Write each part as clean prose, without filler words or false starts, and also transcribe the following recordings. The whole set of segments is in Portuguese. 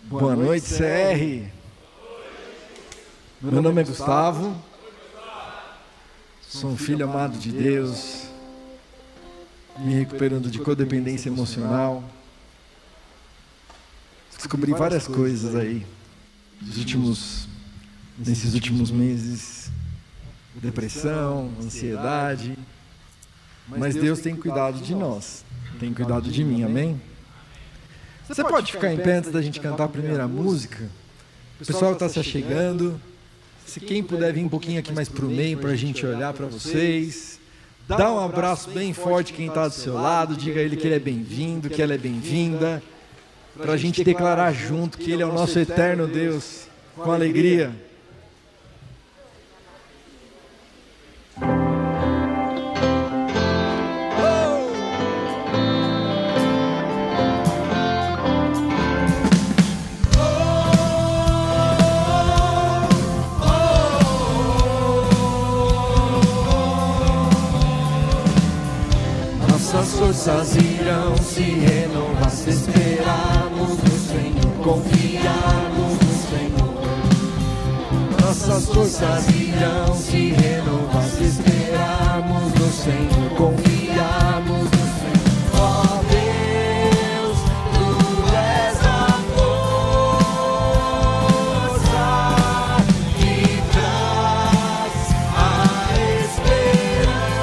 Boa noite, CR. Meu nome é Gustavo. Sou um filho amado de Deus, me recuperando de codependência emocional. Descobri várias coisas aí nesses últimos meses: depressão, ansiedade. Mas Deus tem cuidado de nós, tem cuidado de mim, amém? Você pode ficar em pé antes da gente cantar a primeira música? O pessoal está se achegando. Se quem puder vir um pouquinho aqui mais para o meio para a gente olhar para vocês. Dá um abraço bem forte quem está do seu lado. Diga a ele que ele é bem-vindo, que ela é bem-vinda. Para a gente declarar junto que ele é o nosso eterno Deus, com alegria. Forças irão se renovar se esperarmos no Senhor, confiarmos no Senhor. Nossas forças irão se renovar se esperarmos no Senhor, confiarmos no Senhor. Ó Deus, Tu és a força que traz a esperança.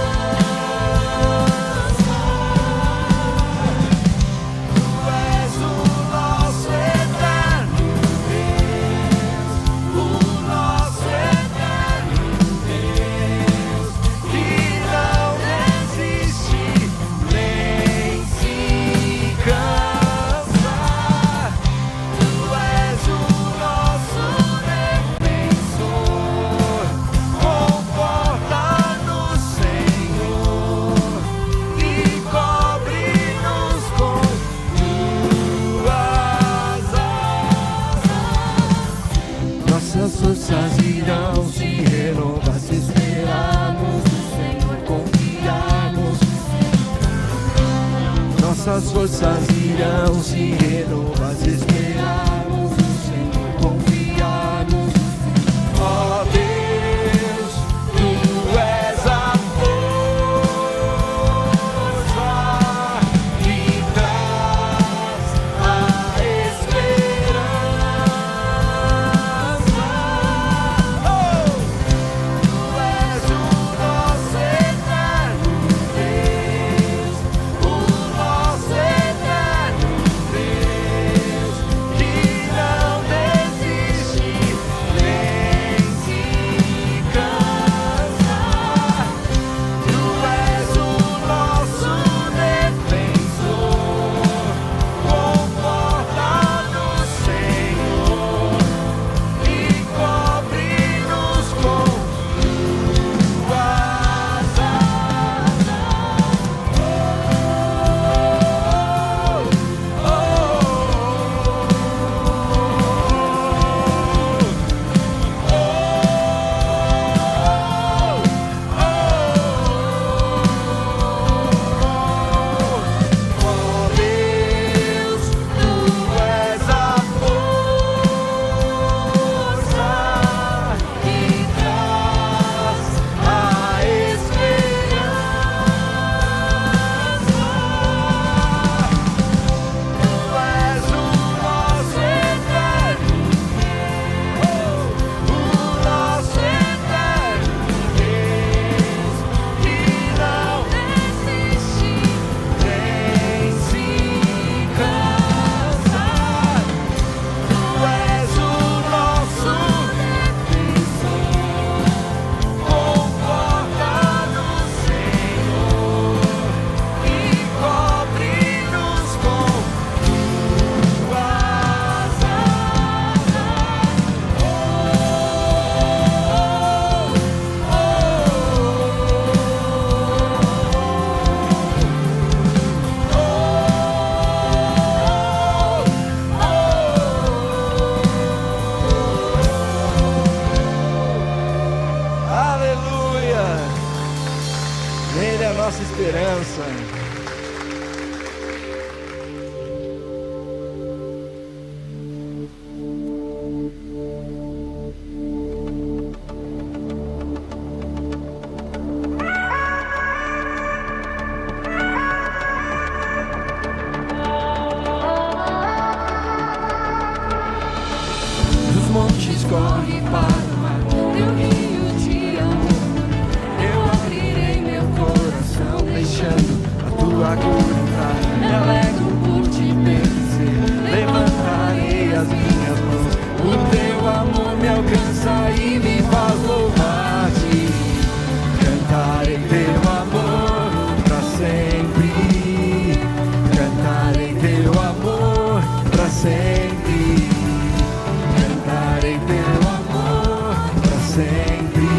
Nossas forças irão se renovar se esperarmos no Senhor, confiarmos. Nossas forças irão se renovar se esperarmos no Senhor, confiarmos. Ó Deus, Tu és a força que traz a esperança. Nossa esperança. escorre para o mar, teu rio de amor. Eu abrirei meu coração, deixando a tua cura entrar. Me alegro por te benzer, levantarei as minhas mãos. O teu amor me alcança e me faz louvar-te. Cantarei teu amor pra sempre. Cantarei teu amor pra sempre. Cantarei teu amor pra sempre.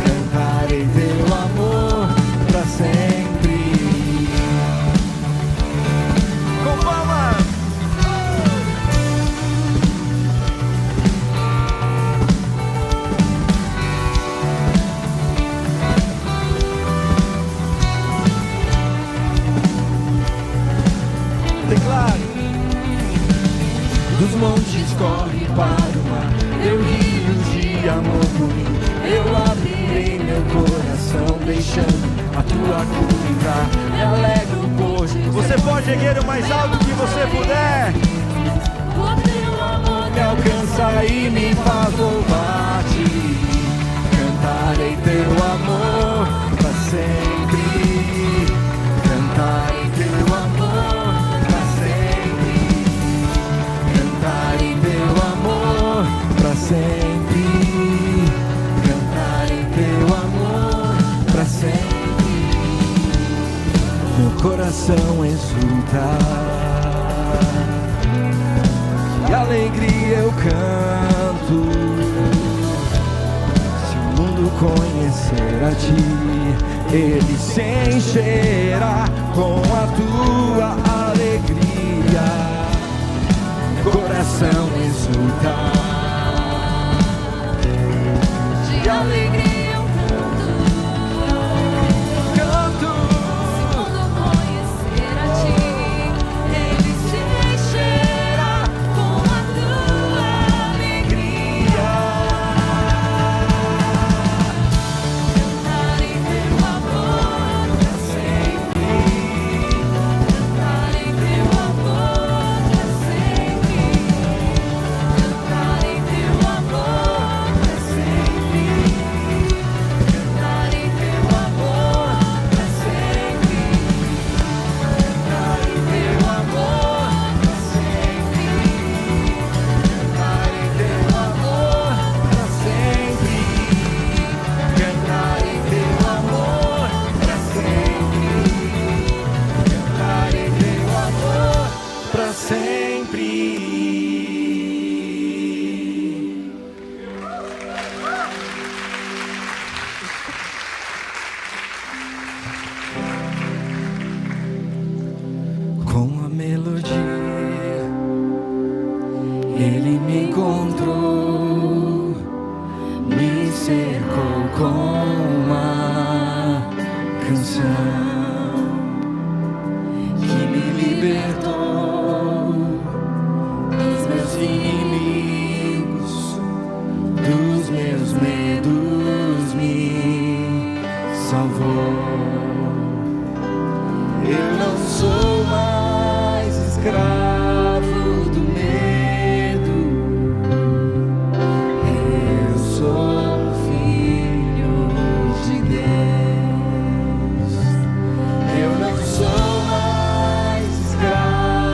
Cantarei teu amor pra sempre. Com palmas. Declare. Dos montes corre para o mar, teu rio de amor por mim. Eu abrirei meu coração, deixando a tua cura entrar. Me alegro por ti. Você pode erguer o mais alto que você puder. O teu amor me alcança e me faz louvar-te. Cantarei teu amor pra sempre. Cantarei teu amor pra sempre. Cantarei teu amor pra sempre. Cantarei teu amor pra sempre. Meu coração exulta, de alegria eu canto. Se o mundo conhecer a ti, ele se encherá com a tua alegria. Coração exulta, de alegria eu canto. Se o mundo conhecer a ti, ele se encherá com a tua alegria. Cantarei teu amor pra sempre. Cantarei teu amor pra sempre. Cantarei teu amor pra sempre. Cantarei teu amor pra sempre. Cantarei teu amor pra sempre. Cantarei teu amor pra sempre. Cantarei teu amor pra sempre. Cantarei teu amor pra sempre. Com a melodia, ele me encontrou, me cercou com uma canção que me libertou dos meus inimigos, dos meus medos, me salvou. Eu não sou mais escravo do medo, eu sou filho de Deus. Eu não sou mais escravo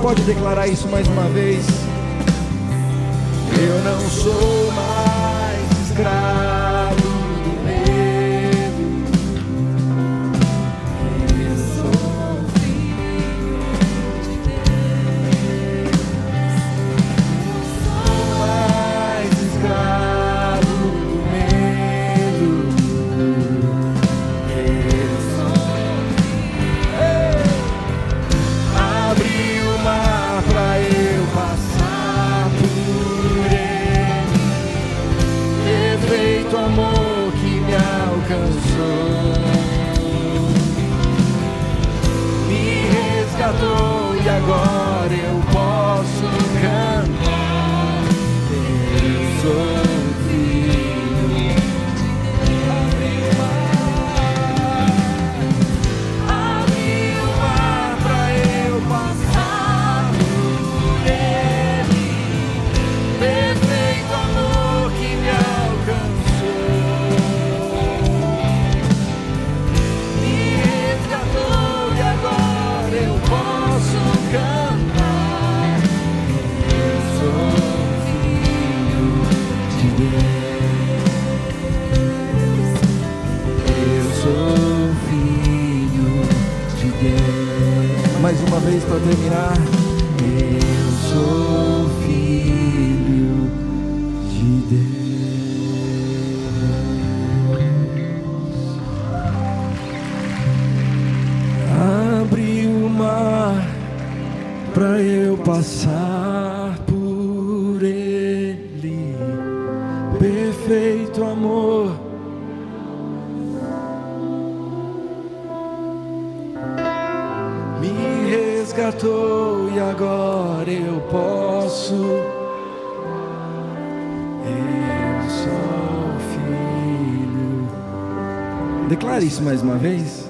pode declarar isso mais uma vez? Eu não sou mais escravo do medo. Eu sou filho de Deus. Não sou mais escravo do medo. Eu sou filho. Abre o mar pra eu passar por ele. Perfeito amor que me alcançou, me resgatou e agora eu posso cantar. Eu sou filho de Deus. Abre o mar pra eu passar por ele. Perfeito amor que me alcançou, me resgatou e agora eu posso cantar. Eu sou filho de Deus. Eu sou filho de Deus. Mais uma vez para terminar. Eu sou filho de Deus. Abre o mar pra eu passar por ele. Perfeito amor. Me resgatou e agora eu posso. Eu sou filho. Declare isso mais uma vez.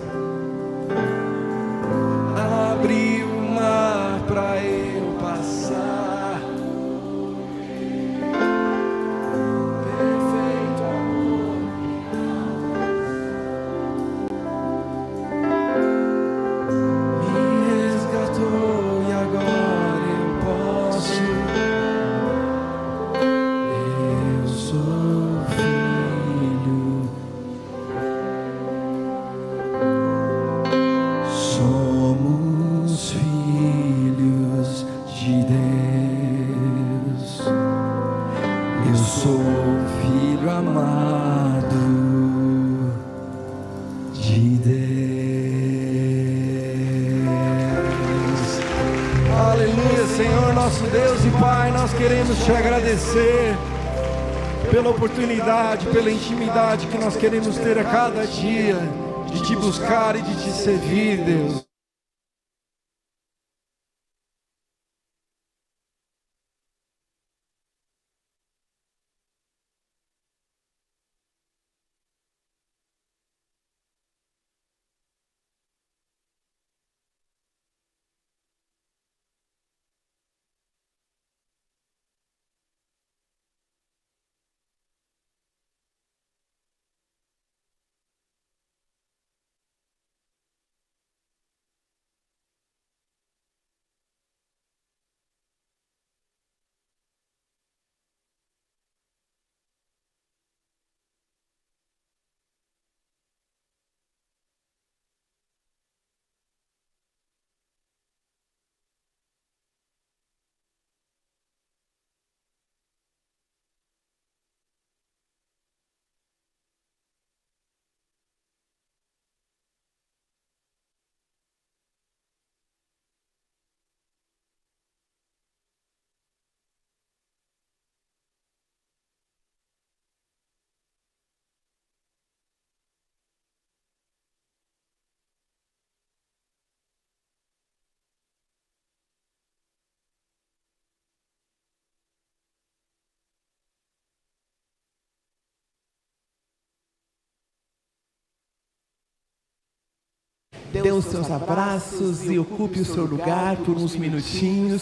Abre o mar pra eu passar. Perfeito amor. Me resgatou e agora eu posso. Eu sou filho. Somos filhos de Deus. Eu sou filho amado de Deus. Aleluia, Senhor, nosso Deus e Pai, nós queremos te agradecer pela oportunidade, pela intimidade que nós queremos ter a cada dia de te buscar e de te servir, Deus. Dê os seus abraços e ocupe o seu lugar por uns minutinhos.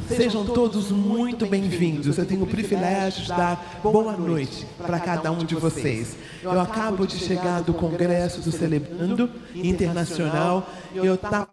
Sejam todos muito bem-vindos. Eu tenho o privilégio de dar boa noite para cada um de vocês. Eu acabo de chegar do Congresso do Celebrando Internacional. Eu estava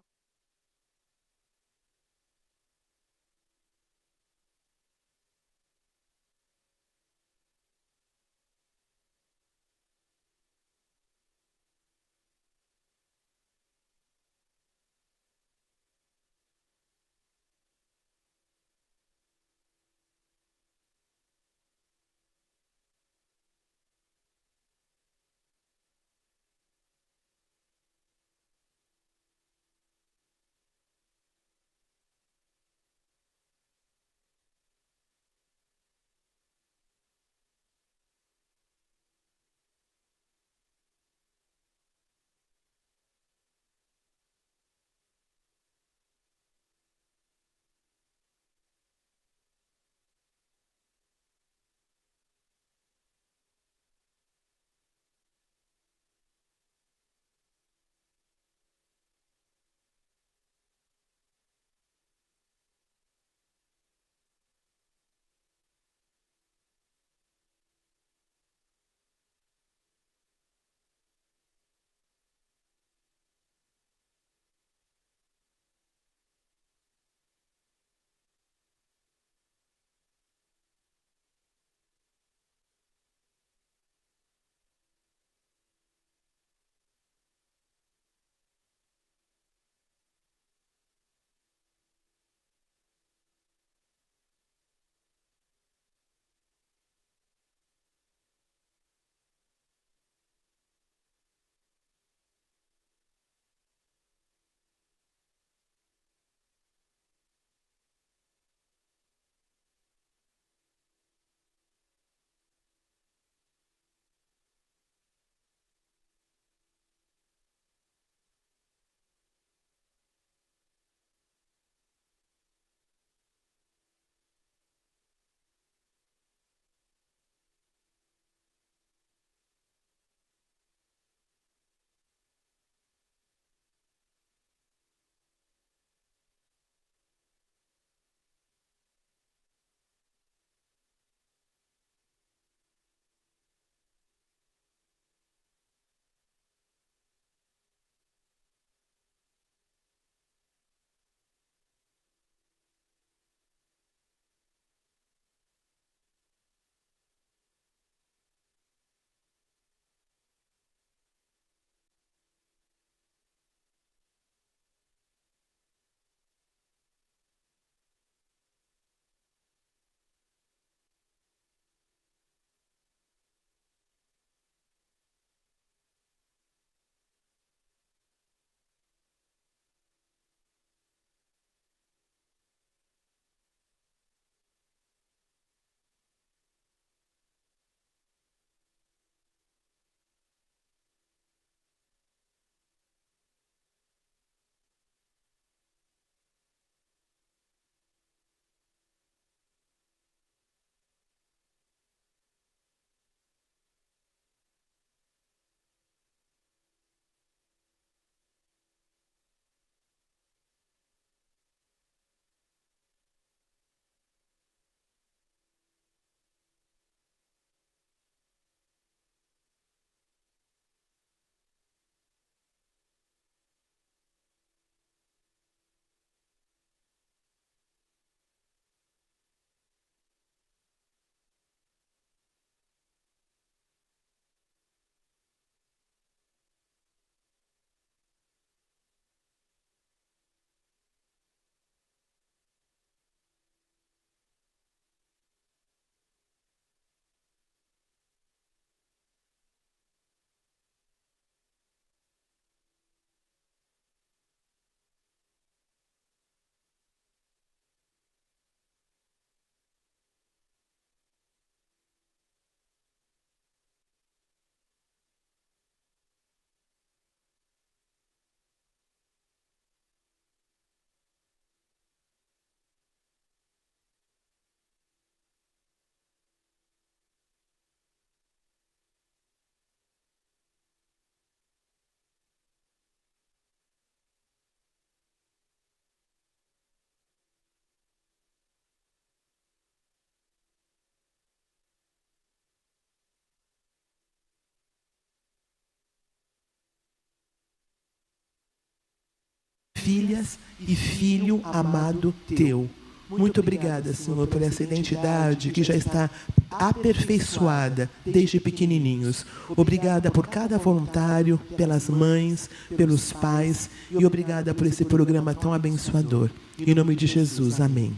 filhas e filho amado teu. Muito obrigada, Senhor, por essa identidade que já está aperfeiçoada desde pequenininhos. Obrigada por cada voluntário, pelas mães, pelos pais e obrigada por esse programa tão abençoador. Em nome de Jesus, amém.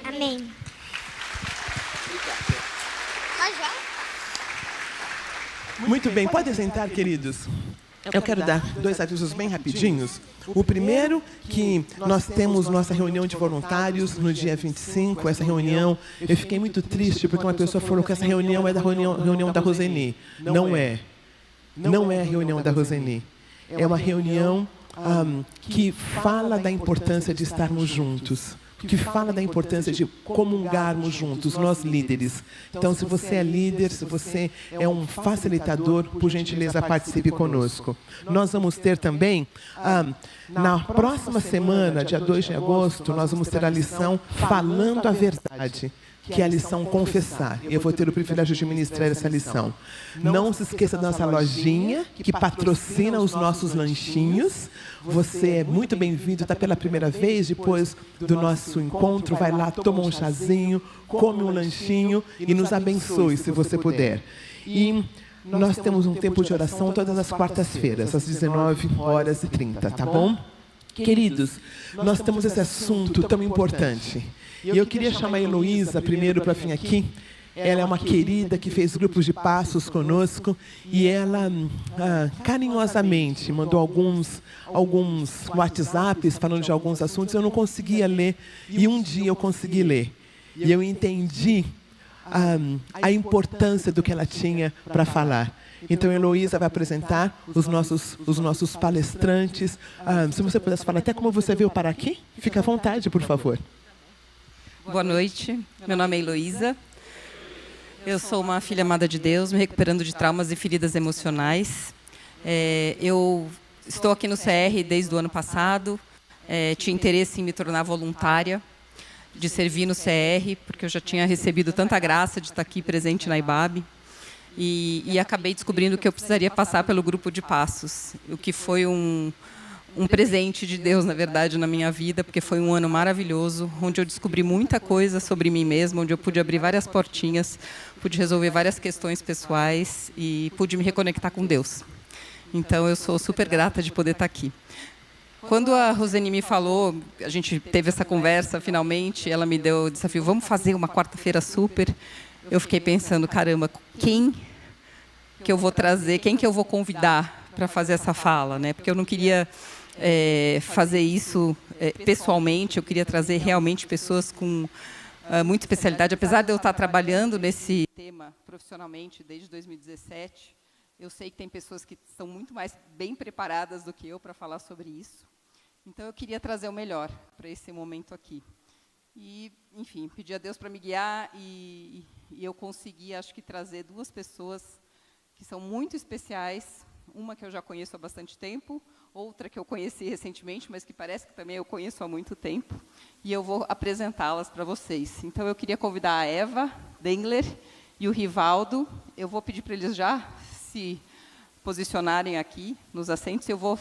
Amém. Muito bem, podem sentar, queridos. Eu quero dar 2 avisos bem rapidinhos. O primeiro, que nós temos nossa reunião de voluntários no dia 25. Essa reunião, eu fiquei muito triste, porque uma pessoa falou que essa reunião é da reunião da Roseni. Não é. Não é a reunião da Roseni. É uma reunião que fala da importância de estarmos juntos, que fala da importância de comungarmos juntos, nós líderes. Então, se você é líder, se você é um facilitador, por gentileza, participe conosco. Nós vamos ter também, na próxima semana, dia 2 de agosto, nós vamos ter a lição Falando a Verdade, que é a lição Confessar. E eu vou ter o privilégio de ministrar essa lição. Não se esqueça da nossa lojinha, que patrocina os nossos lanchinhos. Você é muito bem-vindo, está pela primeira vez, depois do nosso encontro, vai lá, toma um chazinho, come um lanchinho e nos abençoe, se você puder. E nós temos um tempo de oração todas as quartas-feiras, às 19h30, tá bom? Queridos, nós temos esse assunto tão importante. E eu queria chamar a Heloísa primeiro para vir aqui. Ela é uma querida que fez grupos de passos conosco e ela carinhosamente mandou alguns WhatsApps falando de alguns assuntos. Eu não conseguia ler e um dia eu consegui ler. E eu entendi a importância do que ela tinha para falar. Então, a Heloísa vai apresentar os nossos palestrantes. Se você pudesse falar até como você veio para aqui, fique à vontade, por favor. Boa noite, meu nome é Heloísa. Eu sou uma filha amada de Deus, me recuperando de traumas e feridas emocionais. Eu estou aqui no CR desde o ano passado, tinha interesse em me tornar voluntária, de servir no CR, porque eu já tinha recebido tanta graça de estar aqui presente na IBAB. E acabei descobrindo que eu precisaria passar pelo grupo de passos, o que foi um presente de Deus, na verdade, na minha vida, porque foi um ano maravilhoso, onde eu descobri muita coisa sobre mim mesma, onde eu pude abrir várias portinhas, pude resolver várias questões pessoais e pude me reconectar com Deus. Então, eu sou super grata de poder estar aqui. Quando a Roseni me falou, a gente teve essa conversa, finalmente, ela me deu o desafio, vamos fazer uma quarta-feira super. Eu fiquei pensando, caramba, quem que eu vou trazer, quem que eu vou convidar para fazer essa fala, né? Porque eu não queria fazer isso pessoalmente, eu queria trazer realmente pessoas com muita especialidade. Apesar de eu estar trabalhando nesse tema profissionalmente desde 2017, eu sei que tem pessoas que estão muito mais bem preparadas do que eu para falar sobre isso. Então, eu queria trazer o melhor para esse momento aqui. E, enfim, pedi a Deus para me guiar e eu consegui, acho que, trazer 2 pessoas que são muito especiais. Uma que eu já conheço há bastante tempo, outra que eu conheci recentemente, mas que parece que também eu conheço há muito tempo. E eu vou apresentá-las para vocês. Então, eu queria convidar a Eva Dengler e o Rivaldo. Eu vou pedir para eles já se posicionarem aqui nos assentos. Eu vou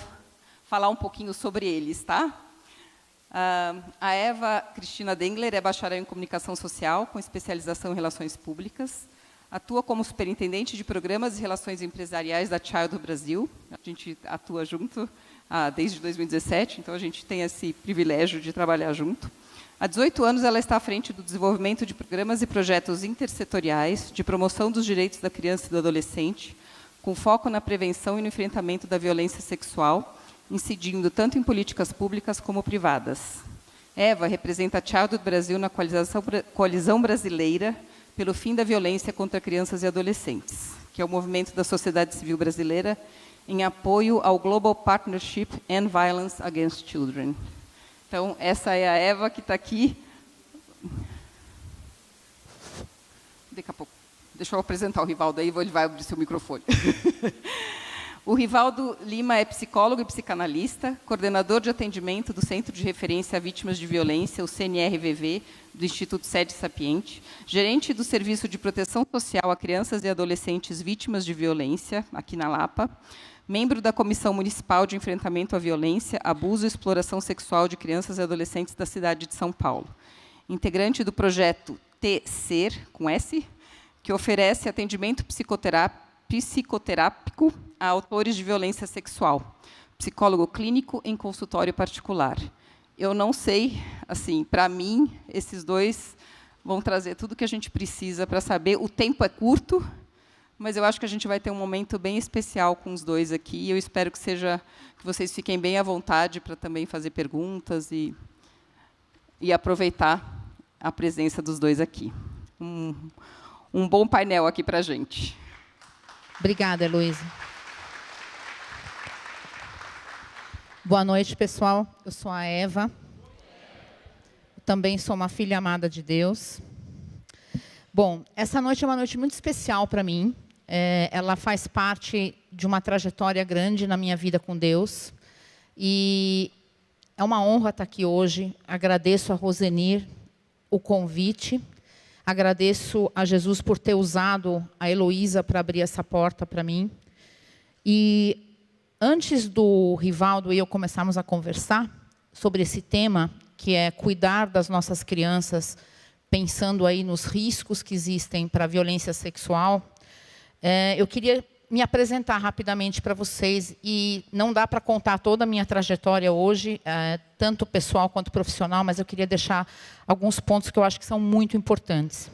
falar um pouquinho sobre eles, tá? A Eva Cristina Dengler é bacharel em Comunicação Social, com especialização em Relações Públicas. Atua como superintendente de programas e relações empresariais da Child Brasil. A gente atua junto desde 2017, então a gente tem esse privilégio de trabalhar junto. Há 18 anos, ela está à frente do desenvolvimento de programas e projetos intersetoriais de promoção dos direitos da criança e do adolescente, com foco na prevenção e no enfrentamento da violência sexual, incidindo tanto em políticas públicas como privadas. Eva representa a Child Brasil na Coalizão Brasileira pelo fim da violência contra crianças e adolescentes, que é o movimento da sociedade civil brasileira em apoio ao Global Partnership on Violence Against Children. Então, essa é a Eva que está aqui. Daqui a pouco. Deixa eu apresentar o Rivaldo aí, ele vai abrir seu microfone. O Rivaldo Lima é psicólogo e psicanalista, coordenador de atendimento do Centro de Referência a Vítimas de Violência, o CNRVV, do Instituto Sede Sapiente, gerente do Serviço de Proteção Social a Crianças e Adolescentes Vítimas de Violência, aqui na Lapa, membro da Comissão Municipal de Enfrentamento à Violência, Abuso e Exploração Sexual de Crianças e Adolescentes da cidade de São Paulo, integrante do projeto T-Ser, com S, que oferece atendimento psicoterápico a autores de violência sexual, psicólogo clínico em consultório particular. Eu não sei, assim, para mim, esses dois vão trazer tudo o que a gente precisa para saber. O tempo é curto, mas eu acho que a gente vai ter um momento bem especial com os dois aqui. E eu espero que vocês fiquem bem à vontade para também fazer perguntas e aproveitar a presença dos dois aqui. Um bom painel aqui para a gente. Obrigada, Heloísa. Boa noite, pessoal. Eu sou a Eva. Eu também sou uma filha amada de Deus. Bom, essa noite é uma noite muito especial para mim. Ela faz parte de uma trajetória grande na minha vida com Deus. E é uma honra estar aqui hoje. Agradeço a Rosenir o convite. Agradeço a Jesus por ter usado a Heloísa para abrir essa porta para mim. E antes do Rivaldo e eu começarmos a conversar sobre esse tema, que é cuidar das nossas crianças, pensando aí nos riscos que existem para a violência sexual, eu queria me apresentar rapidamente para vocês, e não dá para contar toda a minha trajetória hoje, tanto pessoal quanto profissional, mas eu queria deixar alguns pontos que eu acho que são muito importantes,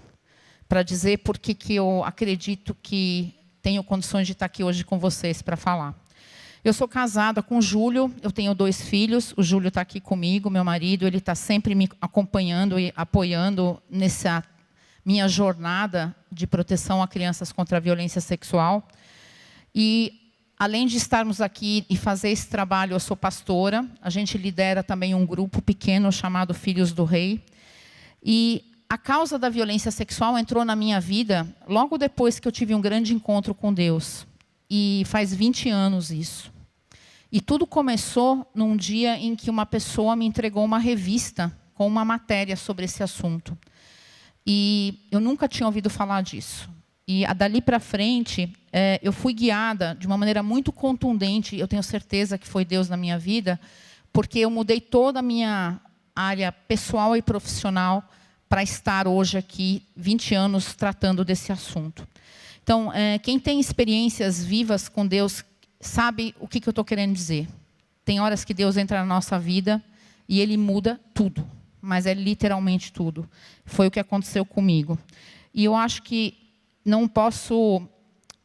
para dizer por que eu acredito que tenho condições de estar aqui hoje com vocês para falar. Eu sou casada com o Júlio, eu tenho 2 filhos, o Júlio está aqui comigo, meu marido, ele está sempre me acompanhando e apoiando nessa minha jornada de proteção a crianças contra a violência sexual. E, além de estarmos aqui e fazer esse trabalho, eu sou pastora, a gente lidera também um grupo pequeno chamado Filhos do Rei. E a causa da violência sexual entrou na minha vida logo depois que eu tive um grande encontro com Deus. E faz 20 anos isso. E tudo começou num dia em que uma pessoa me entregou uma revista com uma matéria sobre esse assunto. E eu nunca tinha ouvido falar disso. E dali para frente, eu fui guiada de uma maneira muito contundente, eu tenho certeza que foi Deus na minha vida, porque eu mudei toda a minha área pessoal e profissional para estar hoje aqui, 20 anos, tratando desse assunto. Então, quem tem experiências vivas com Deus sabe o que eu estou querendo dizer. Tem horas que Deus entra na nossa vida e Ele muda tudo, mas é literalmente tudo. Foi o que aconteceu comigo. E eu acho que não posso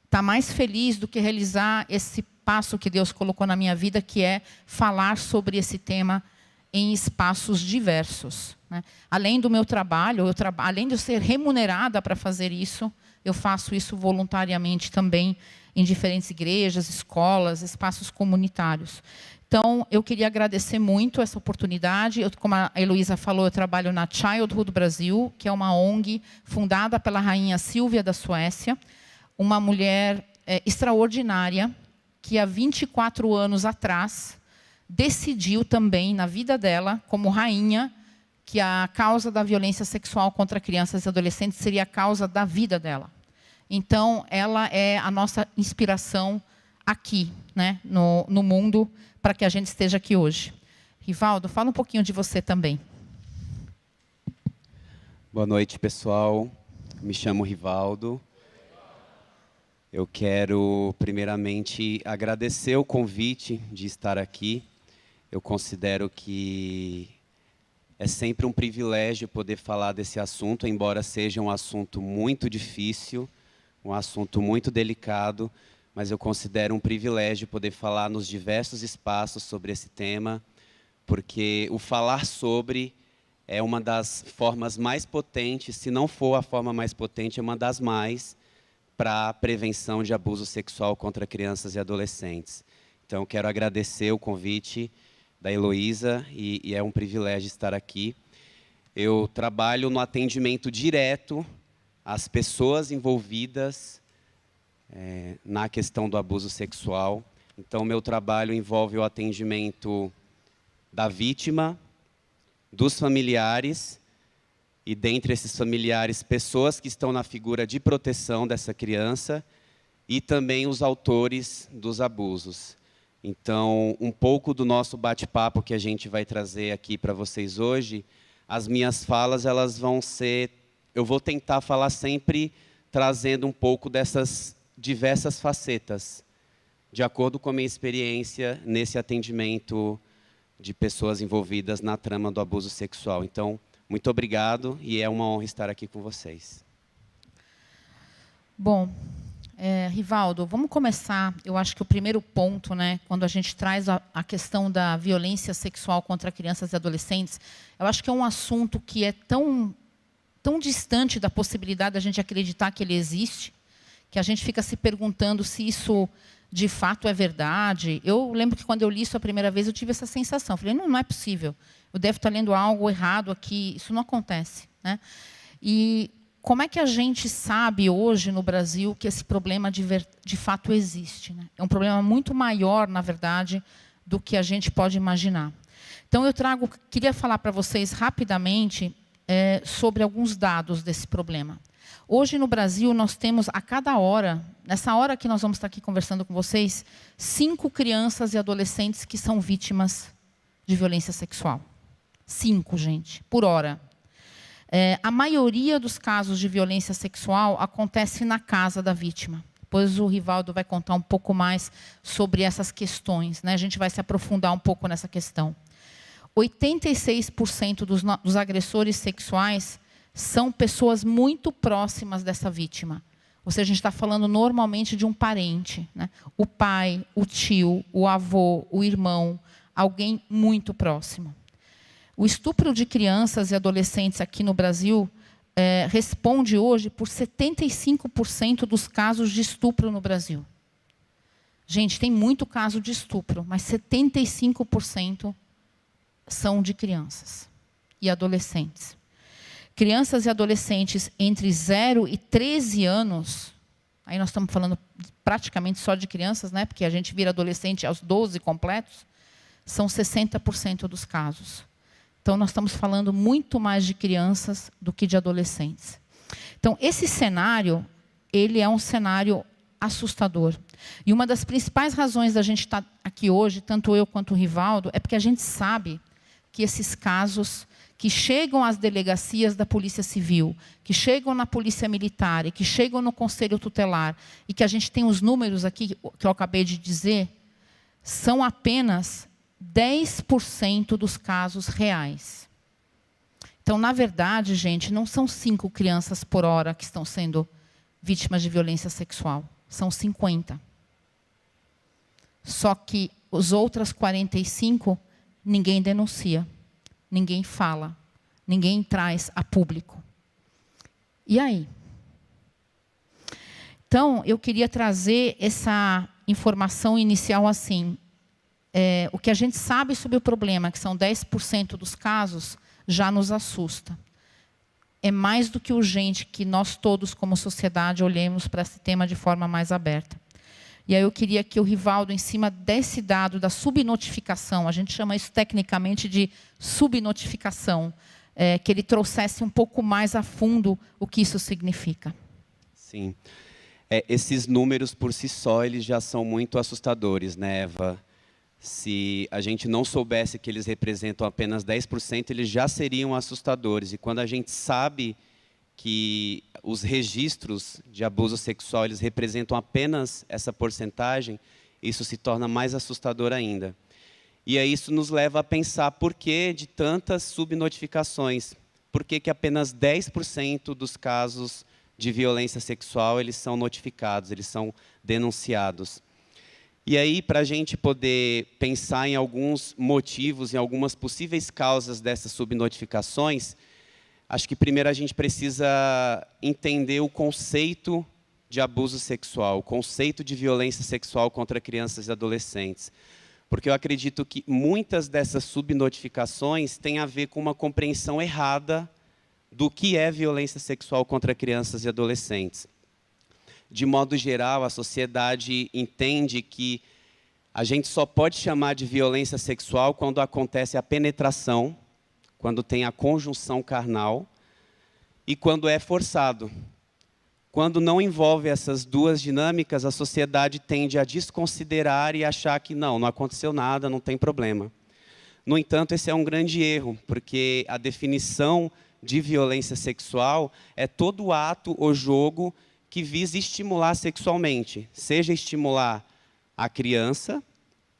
estar mais feliz do que realizar esse passo que Deus colocou na minha vida, que é falar sobre esse tema em espaços diversos, né? Além do meu trabalho, além de eu ser remunerada para fazer isso, eu faço isso voluntariamente também em diferentes igrejas, escolas, espaços comunitários. Então, eu queria agradecer muito essa oportunidade. Como a Heloísa falou, eu trabalho na Childhood Brasil, que é uma ONG fundada pela rainha Silvia da Suécia, uma mulher extraordinária, que há 24 anos atrás decidiu também, na vida dela, como rainha, que a causa da violência sexual contra crianças e adolescentes seria a causa da vida dela. Então, ela é a nossa inspiração aqui, né, no mundo, para que a gente esteja aqui hoje. Rivaldo, fala um pouquinho de você também. Boa noite, pessoal. Me chamo Rivaldo. Eu quero, primeiramente, agradecer o convite de estar aqui. Eu considero que é sempre um privilégio poder falar desse assunto, embora seja um assunto muito difícil, um assunto muito delicado, mas eu considero um privilégio poder falar nos diversos espaços sobre esse tema, porque o falar sobre é uma das formas mais potentes, se não for a forma mais potente, é uma das mais, para a prevenção de abuso sexual contra crianças e adolescentes. Então, quero agradecer o convite da Heloísa, e é um privilégio estar aqui. Eu trabalho no atendimento direto às pessoas envolvidas na questão do abuso sexual. Então, meu trabalho envolve o atendimento da vítima, dos familiares, e dentre esses familiares, pessoas que estão na figura de proteção dessa criança, e também os autores dos abusos. Então, um pouco do nosso bate-papo que a gente vai trazer aqui para vocês hoje, as minhas falas, elas vão ser... Eu vou tentar falar sempre trazendo um pouco dessas diversas facetas, de acordo com a minha experiência nesse atendimento de pessoas envolvidas na trama do abuso sexual. Então, muito obrigado e é uma honra estar aqui com vocês. Bom, Rivaldo, vamos começar. Eu acho que o primeiro ponto, né, quando a gente traz a questão da violência sexual contra crianças e adolescentes, eu acho que é um assunto que é tão distante da possibilidade da gente acreditar que ele existe, que a gente fica se perguntando se isso de fato é verdade. Eu lembro que quando eu li isso a primeira vez, eu tive essa sensação. Falei, não é possível. Eu devo estar lendo algo errado aqui. Isso não acontece, né? E como é que a gente sabe hoje no Brasil que esse problema de fato existe, né? É um problema muito maior, na verdade, do que a gente pode imaginar. Então, queria falar para vocês rapidamente sobre alguns dados desse problema. Hoje, no Brasil, nós temos, a cada hora, nessa hora que nós vamos estar aqui conversando com vocês, 5 crianças e adolescentes que são vítimas de violência sexual. 5, gente, por hora. A maioria dos casos de violência sexual acontece na casa da vítima. Depois o Rivaldo vai contar um pouco mais sobre essas questões, né? A gente vai se aprofundar um pouco nessa questão. 86% dos agressores sexuais são pessoas muito próximas dessa vítima. Ou seja, a gente está falando normalmente de um parente, né? O pai, o tio, o avô, o irmão, alguém muito próximo. O estupro de crianças e adolescentes aqui no Brasil responde hoje por 75% dos casos de estupro no Brasil. Gente, tem muito caso de estupro, mas 75% são de crianças e adolescentes. Crianças e adolescentes entre 0 e 13 anos, aí nós estamos falando praticamente só de crianças, né? Porque a gente vira adolescente aos 12 completos, são 60% dos casos. Então, nós estamos falando muito mais de crianças do que de adolescentes. Então, esse cenário, ele é um cenário assustador. E uma das principais razões da gente estar aqui hoje, tanto eu quanto o Rivaldo, é porque a gente sabe que esses casos que chegam às delegacias da Polícia Civil, que chegam na Polícia Militar e que chegam no Conselho Tutelar, e que a gente tem os números aqui que eu acabei de dizer, são apenas 10% dos casos reais. Então, na verdade, gente, não são 5 crianças por hora que estão sendo vítimas de violência sexual. São 50. Só que os outras 45, ninguém denuncia, ninguém fala, ninguém traz a público. E aí? Então, eu queria trazer essa informação inicial assim. O que a gente sabe sobre o problema, que são 10% dos casos, já nos assusta. É mais do que urgente que nós todos, como sociedade, olhemos para esse tema de forma mais aberta. E aí eu queria que o Rivaldo, em cima desse dado da subnotificação, a gente chama isso tecnicamente de subnotificação, que ele trouxesse um pouco mais a fundo o que isso significa. Sim. Esses números, por si só, eles já são muito assustadores, né, Eva? Se a gente não soubesse que eles representam apenas 10%, eles já seriam assustadores. E quando a gente sabe que os registros de abuso sexual eles representam apenas essa porcentagem, isso se torna mais assustador ainda. E aí isso nos leva a pensar por que de tantas subnotificações, por que apenas 10% dos casos de violência sexual eles são notificados, eles são denunciados. E aí, para a gente poder pensar em alguns motivos, em algumas possíveis causas dessas subnotificações, acho que primeiro a gente precisa entender o conceito de abuso sexual, o conceito de violência sexual contra crianças e adolescentes. Porque eu acredito que muitas dessas subnotificações têm a ver com uma compreensão errada do que é violência sexual contra crianças e adolescentes. De modo geral, a sociedade entende que A gente só pode chamar de violência sexual quando acontece a penetração, quando tem a conjunção carnal e quando é forçado. Quando não envolve essas duas dinâmicas, a sociedade tende a desconsiderar e achar que não aconteceu nada, não tem problema. No entanto, esse é um grande erro, porque a definição de violência sexual é todo ato ou jogo que visa estimular sexualmente, seja estimular a criança,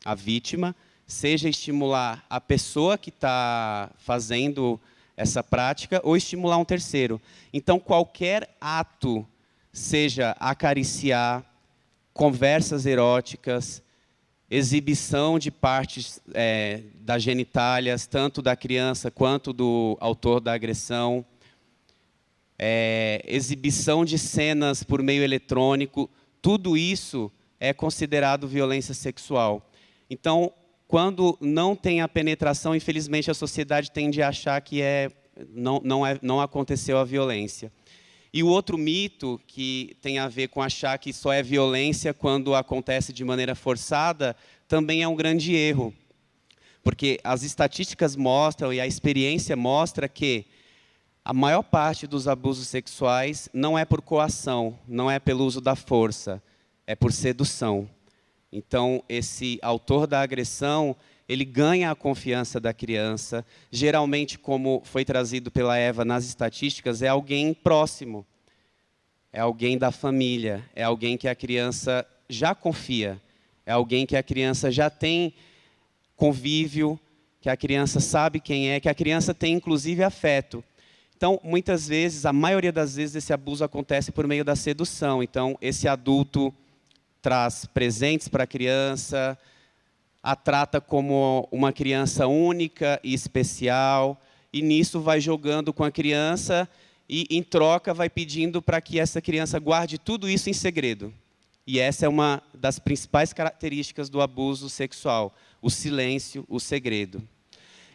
a vítima, seja estimular a pessoa que está fazendo essa prática ou estimular um terceiro. Então, qualquer ato, seja acariciar, conversas eróticas, exibição de partes das genitálias, tanto da criança quanto do autor da agressão, exibição de cenas por meio eletrônico, tudo isso é considerado violência sexual. Então, quando não tem a penetração, infelizmente a sociedade tende a achar que não aconteceu a violência. E o outro mito, que tem a ver com achar que só é violência quando acontece de maneira forçada, também é um grande erro. Porque as estatísticas mostram, e a experiência mostra, que a maior parte dos abusos sexuais não é por coação, não é pelo uso da força, é por sedução. Então, esse autor da agressão, ele ganha a confiança da criança. Geralmente, como foi trazido pela Eva nas estatísticas, é alguém próximo. É alguém da família. É alguém que a criança já confia. É alguém que a criança já tem convívio, que a criança sabe quem é, que a criança tem, inclusive, afeto. Então, muitas vezes, a maioria das vezes, esse abuso acontece por meio da sedução. Então, esse adulto traz presentes para a criança, a trata como uma criança única e especial, e nisso vai jogando com a criança e, em troca, vai pedindo para que essa criança guarde tudo isso em segredo. E essa é uma das principais características do abuso sexual, o silêncio, o segredo.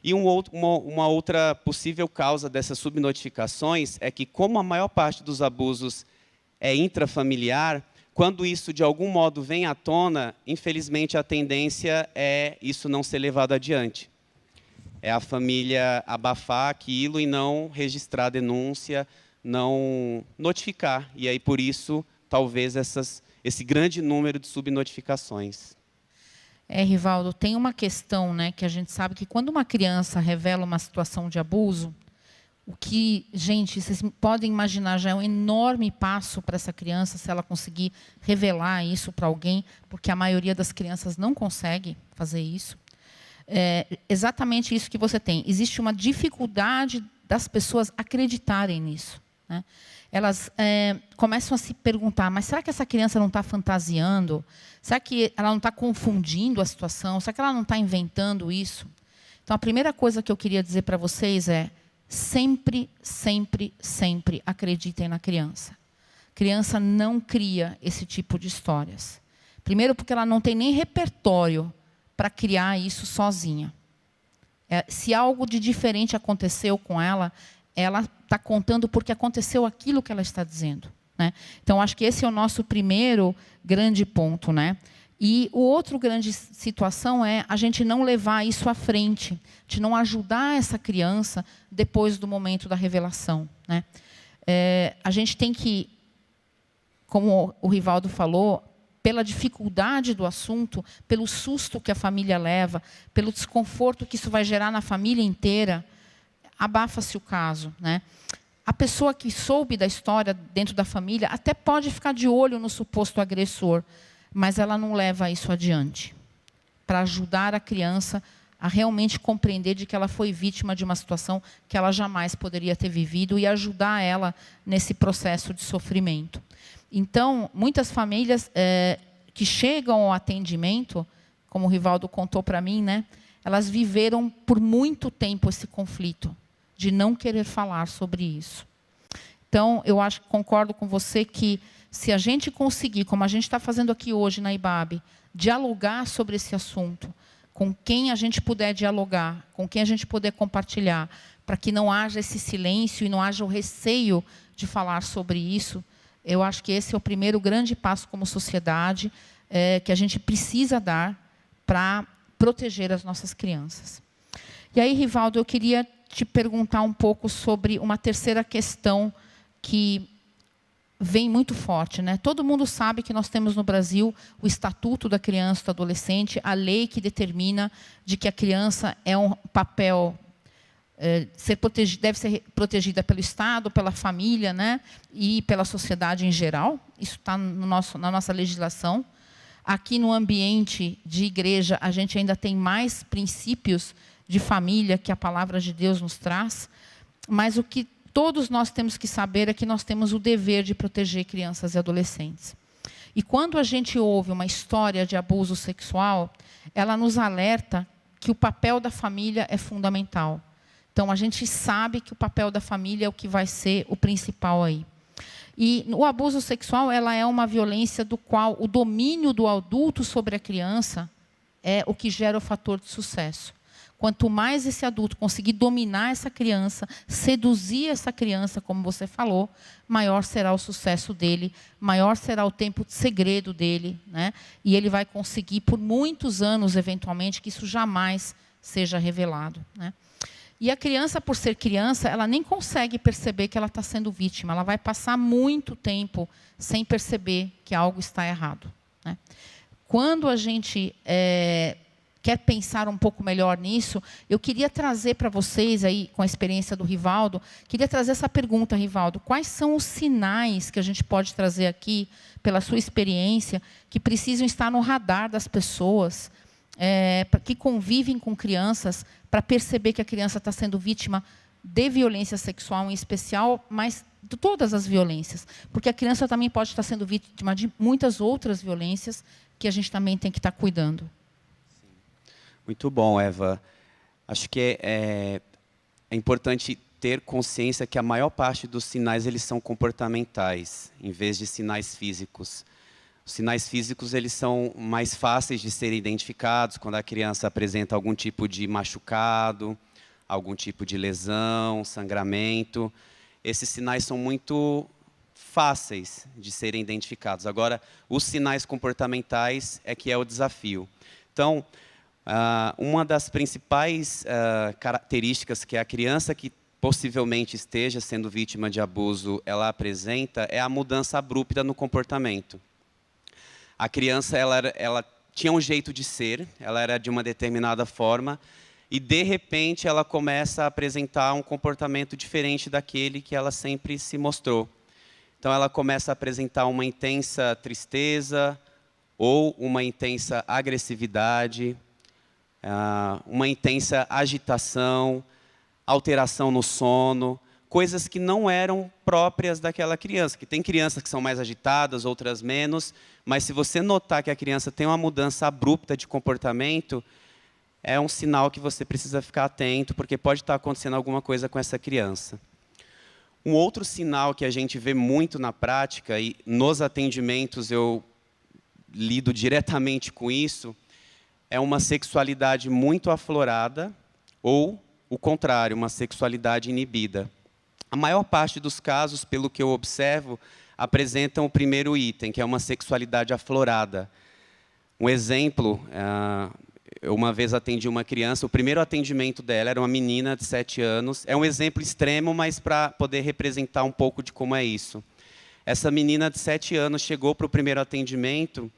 E uma outra possível causa dessas subnotificações é que, como a maior parte dos abusos é intrafamiliar, quando isso, de algum modo, vem à tona, infelizmente, a tendência é isso não ser levado adiante. É a família abafar aquilo e não registrar a denúncia, não notificar. E aí, por isso, talvez, esse grande número de subnotificações. Rivaldo, tem uma questão, né, que a gente sabe que quando uma criança revela uma situação de abuso, o que, gente, vocês podem imaginar, já é um enorme passo para essa criança, se ela conseguir revelar isso para alguém, porque a maioria das crianças não consegue fazer isso. É exatamente isso que você tem. Existe uma dificuldade das pessoas acreditarem nisso, né? Elas começam a se perguntar, mas será que essa criança não está fantasiando? Será que ela não está confundindo a situação? Será que ela não está inventando isso? Então, a primeira coisa que eu queria dizer para vocês é: sempre, sempre, sempre acreditem na criança. Criança não cria esse tipo de histórias. Primeiro, porque ela não tem nem repertório para criar isso sozinha. Se algo de diferente aconteceu com ela, ela está contando porque aconteceu aquilo que ela está dizendo, né? Então, acho que esse é o nosso primeiro grande ponto, né? E o outro grande situação é a gente não levar isso à frente, de não ajudar essa criança depois do momento da revelação, né? A gente tem que, como o Rivaldo falou, pela dificuldade do assunto, pelo susto que a família leva, pelo desconforto que isso vai gerar na família inteira, abafa-se o caso, né? A pessoa que soube da história dentro da família até pode ficar de olho no suposto agressor, mas ela não leva isso adiante, para ajudar a criança a realmente compreender de que ela foi vítima de uma situação que ela jamais poderia ter vivido e ajudar ela nesse processo de sofrimento. Então, muitas famílias que chegam ao atendimento, como o Rivaldo contou para mim, né, elas viveram por muito tempo esse conflito, de não querer falar sobre isso. Então, eu acho que concordo com você que, se a gente conseguir, como a gente está fazendo aqui hoje na IBAB, dialogar sobre esse assunto, com quem a gente puder dialogar, com quem a gente puder compartilhar, para que não haja esse silêncio e não haja o receio de falar sobre isso, eu acho que esse é o primeiro grande passo como sociedade que a gente precisa dar para proteger as nossas crianças. E aí, Rivaldo, eu queria te perguntar um pouco sobre uma terceira questão que vem muito forte, né? Todo mundo sabe que nós temos no Brasil o Estatuto da Criança e do Adolescente, a lei que determina de que a criança é um papel deve ser protegida pelo Estado, pela família, né? E pela sociedade em geral. Isso está na nossa legislação. Aqui no ambiente de igreja, a gente ainda tem mais princípios de família que a palavra de Deus nos traz, mas o que todos nós temos que saber é que nós temos o dever de proteger crianças e adolescentes. E quando a gente ouve uma história de abuso sexual, ela nos alerta que o papel da família é fundamental. Então, a gente sabe que o papel da família é o que vai ser o principal aí. E o abuso sexual, ela é uma violência do qual o domínio do adulto sobre a criança é o que gera o fator de sucesso. Quanto mais esse adulto conseguir dominar essa criança, seduzir essa criança, como você falou, maior será o sucesso dele, maior será o tempo de segredo dele, né? E ele vai conseguir, por muitos anos, eventualmente, que isso jamais seja revelado, né? E a criança, por ser criança, ela nem consegue perceber que ela está sendo vítima. Ela vai passar muito tempo sem perceber que algo está errado, né? Quando a gente quer pensar um pouco melhor nisso, eu queria trazer para vocês, aí, com a experiência do Rivaldo, queria trazer essa pergunta, Rivaldo. Quais são os sinais que a gente pode trazer aqui, pela sua experiência, que precisam estar no radar das pessoas, que convivem com crianças, para perceber que a criança está sendo vítima de violência sexual em especial, mas de todas as violências. Porque a criança também pode estar sendo vítima de muitas outras violências que a gente também tem que estar cuidando. Muito bom, Eva. Acho que é importante ter consciência que a maior parte dos sinais eles são comportamentais, em vez de sinais físicos. Os sinais físicos eles são mais fáceis de serem identificados quando a criança apresenta algum tipo de machucado, algum tipo de lesão, sangramento. Esses sinais são muito fáceis de serem identificados. Agora, os sinais comportamentais é que é o desafio. Então, uma das principais características que a criança que possivelmente esteja sendo vítima de abuso, ela apresenta, é a mudança abrupta no comportamento. A criança, ela tinha um jeito de ser, ela era de uma determinada forma, e, de repente, ela começa a apresentar um comportamento diferente daquele que ela sempre se mostrou. Então, ela começa a apresentar uma intensa tristeza, ou uma intensa agressividade, uma intensa agitação, alteração no sono, coisas que não eram próprias daquela criança. Que tem crianças que são mais agitadas, outras menos, mas se você notar que a criança tem uma mudança abrupta de comportamento, é um sinal que você precisa ficar atento, porque pode estar acontecendo alguma coisa com essa criança. Um outro sinal que a gente vê muito na prática, e nos atendimentos eu lido diretamente com isso, é uma sexualidade muito aflorada ou, o contrário, uma sexualidade inibida. A maior parte dos casos, pelo que eu observo, apresentam o primeiro item, que é uma sexualidade aflorada. Um exemplo, eu uma vez atendi uma criança, o primeiro atendimento dela era uma menina de 7 anos. É um exemplo extremo, mas para poder representar um pouco de como é isso. Essa menina de 7 anos chegou para o primeiro atendimento,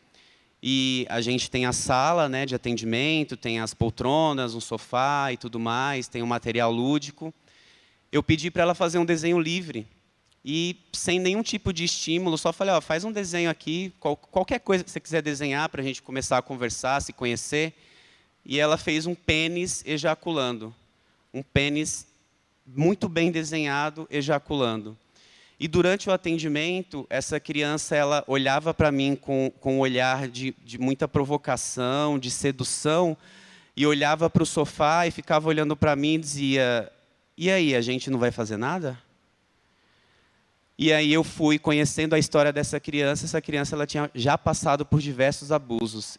e a gente tem a sala, né, de atendimento, tem as poltronas, um sofá e tudo mais, tem um material lúdico. Eu pedi para ela fazer um desenho livre, e sem nenhum tipo de estímulo, só falei, faz um desenho aqui, qualquer coisa que você quiser desenhar para a gente começar a conversar, se conhecer. E ela fez um pênis ejaculando, um pênis muito bem desenhado, ejaculando. E durante o atendimento, essa criança ela olhava para mim com um olhar de muita provocação, de sedução, e olhava para o sofá e ficava olhando para mim e dizia, e aí, a gente não vai fazer nada? E aí eu fui conhecendo a história dessa criança. Essa criança ela tinha já passado por diversos abusos,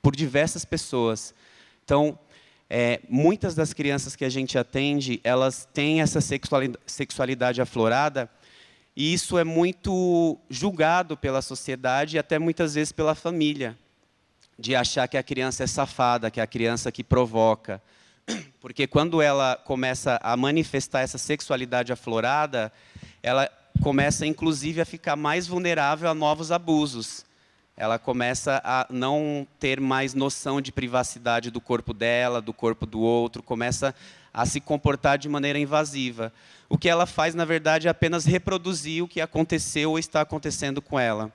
por diversas pessoas. Então, muitas das crianças que a gente atende, elas têm essa sexualidade aflorada, e isso é muito julgado pela sociedade e até muitas vezes pela família. de achar que a criança é safada, que é a criança que provoca. Porque quando ela começa a manifestar essa sexualidade aflorada, ela começa, inclusive, a ficar mais vulnerável a novos abusos. Ela começa a não ter mais noção de privacidade do corpo dela, do corpo do outro, começa a se comportar de maneira invasiva. O que ela faz, na verdade, é apenas reproduzir o que aconteceu ou está acontecendo com ela.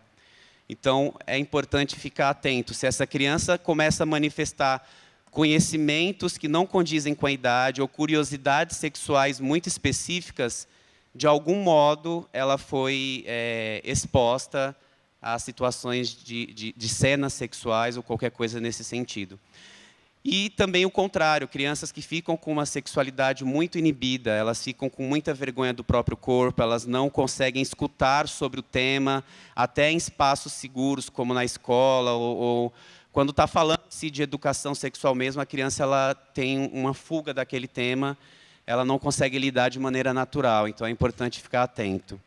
Então, é importante ficar atento. Se essa criança começa a manifestar conhecimentos que não condizem com a idade ou curiosidades sexuais muito específicas, de algum modo ela foi exposta a situações de cenas sexuais ou qualquer coisa nesse sentido. E também o contrário, crianças que ficam com uma sexualidade muito inibida, elas ficam com muita vergonha do próprio corpo, elas não conseguem escutar sobre o tema, até em espaços seguros, como na escola, ou quando está falando-se de educação sexual mesmo, a criança ela tem uma fuga daquele tema, ela não consegue lidar de maneira natural, então é importante ficar atento.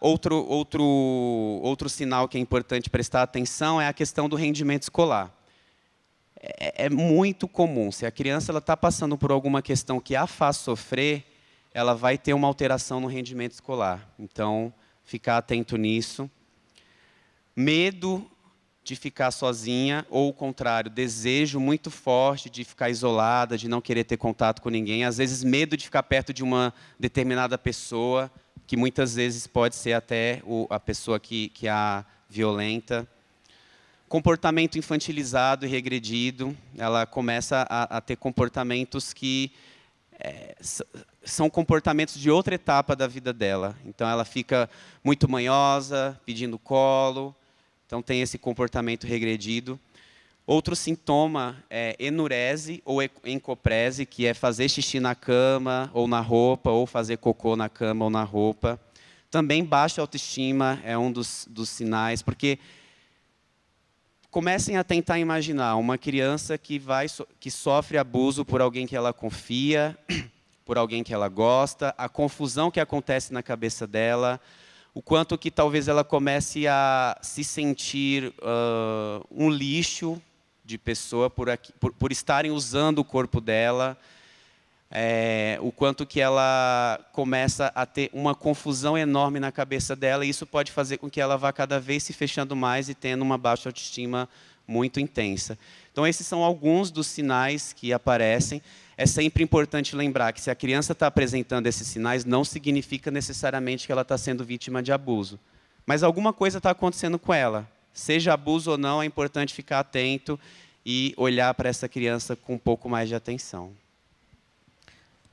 Outro sinal que é importante prestar atenção é a questão do rendimento escolar. É muito comum, se a criança está passando por alguma questão que a faz sofrer, ela vai ter uma alteração no rendimento escolar. Então, ficar atento nisso. Medo de ficar sozinha, ou o contrário, desejo muito forte de ficar isolada, de não querer ter contato com ninguém. Às vezes, medo de ficar perto de uma determinada pessoa, que muitas vezes pode ser até a pessoa que a violenta. Comportamento infantilizado e regredido, ela começa a ter comportamentos que são comportamentos de outra etapa da vida dela. Então, ela fica muito manhosa, pedindo colo, então tem esse comportamento regredido. Outro sintoma é enurese ou encoprese, que é fazer xixi na cama ou na roupa, ou fazer cocô na cama ou na roupa. Também baixa autoestima é um dos sinais, porque comecem a tentar imaginar uma criança que sofre abuso por alguém que ela confia, por alguém que ela gosta, a confusão que acontece na cabeça dela, o quanto que talvez ela comece a se sentir um lixo de pessoa por estarem usando o corpo dela, o quanto que ela começa a ter uma confusão enorme na cabeça dela, e isso pode fazer com que ela vá cada vez se fechando mais e tendo uma baixa autoestima muito intensa. Então, esses são alguns dos sinais que aparecem. É sempre importante lembrar que se a criança está apresentando esses sinais, não significa necessariamente que ela está sendo vítima de abuso. Mas alguma coisa está acontecendo com ela. Seja abuso ou não, é importante ficar atento e olhar para essa criança com um pouco mais de atenção.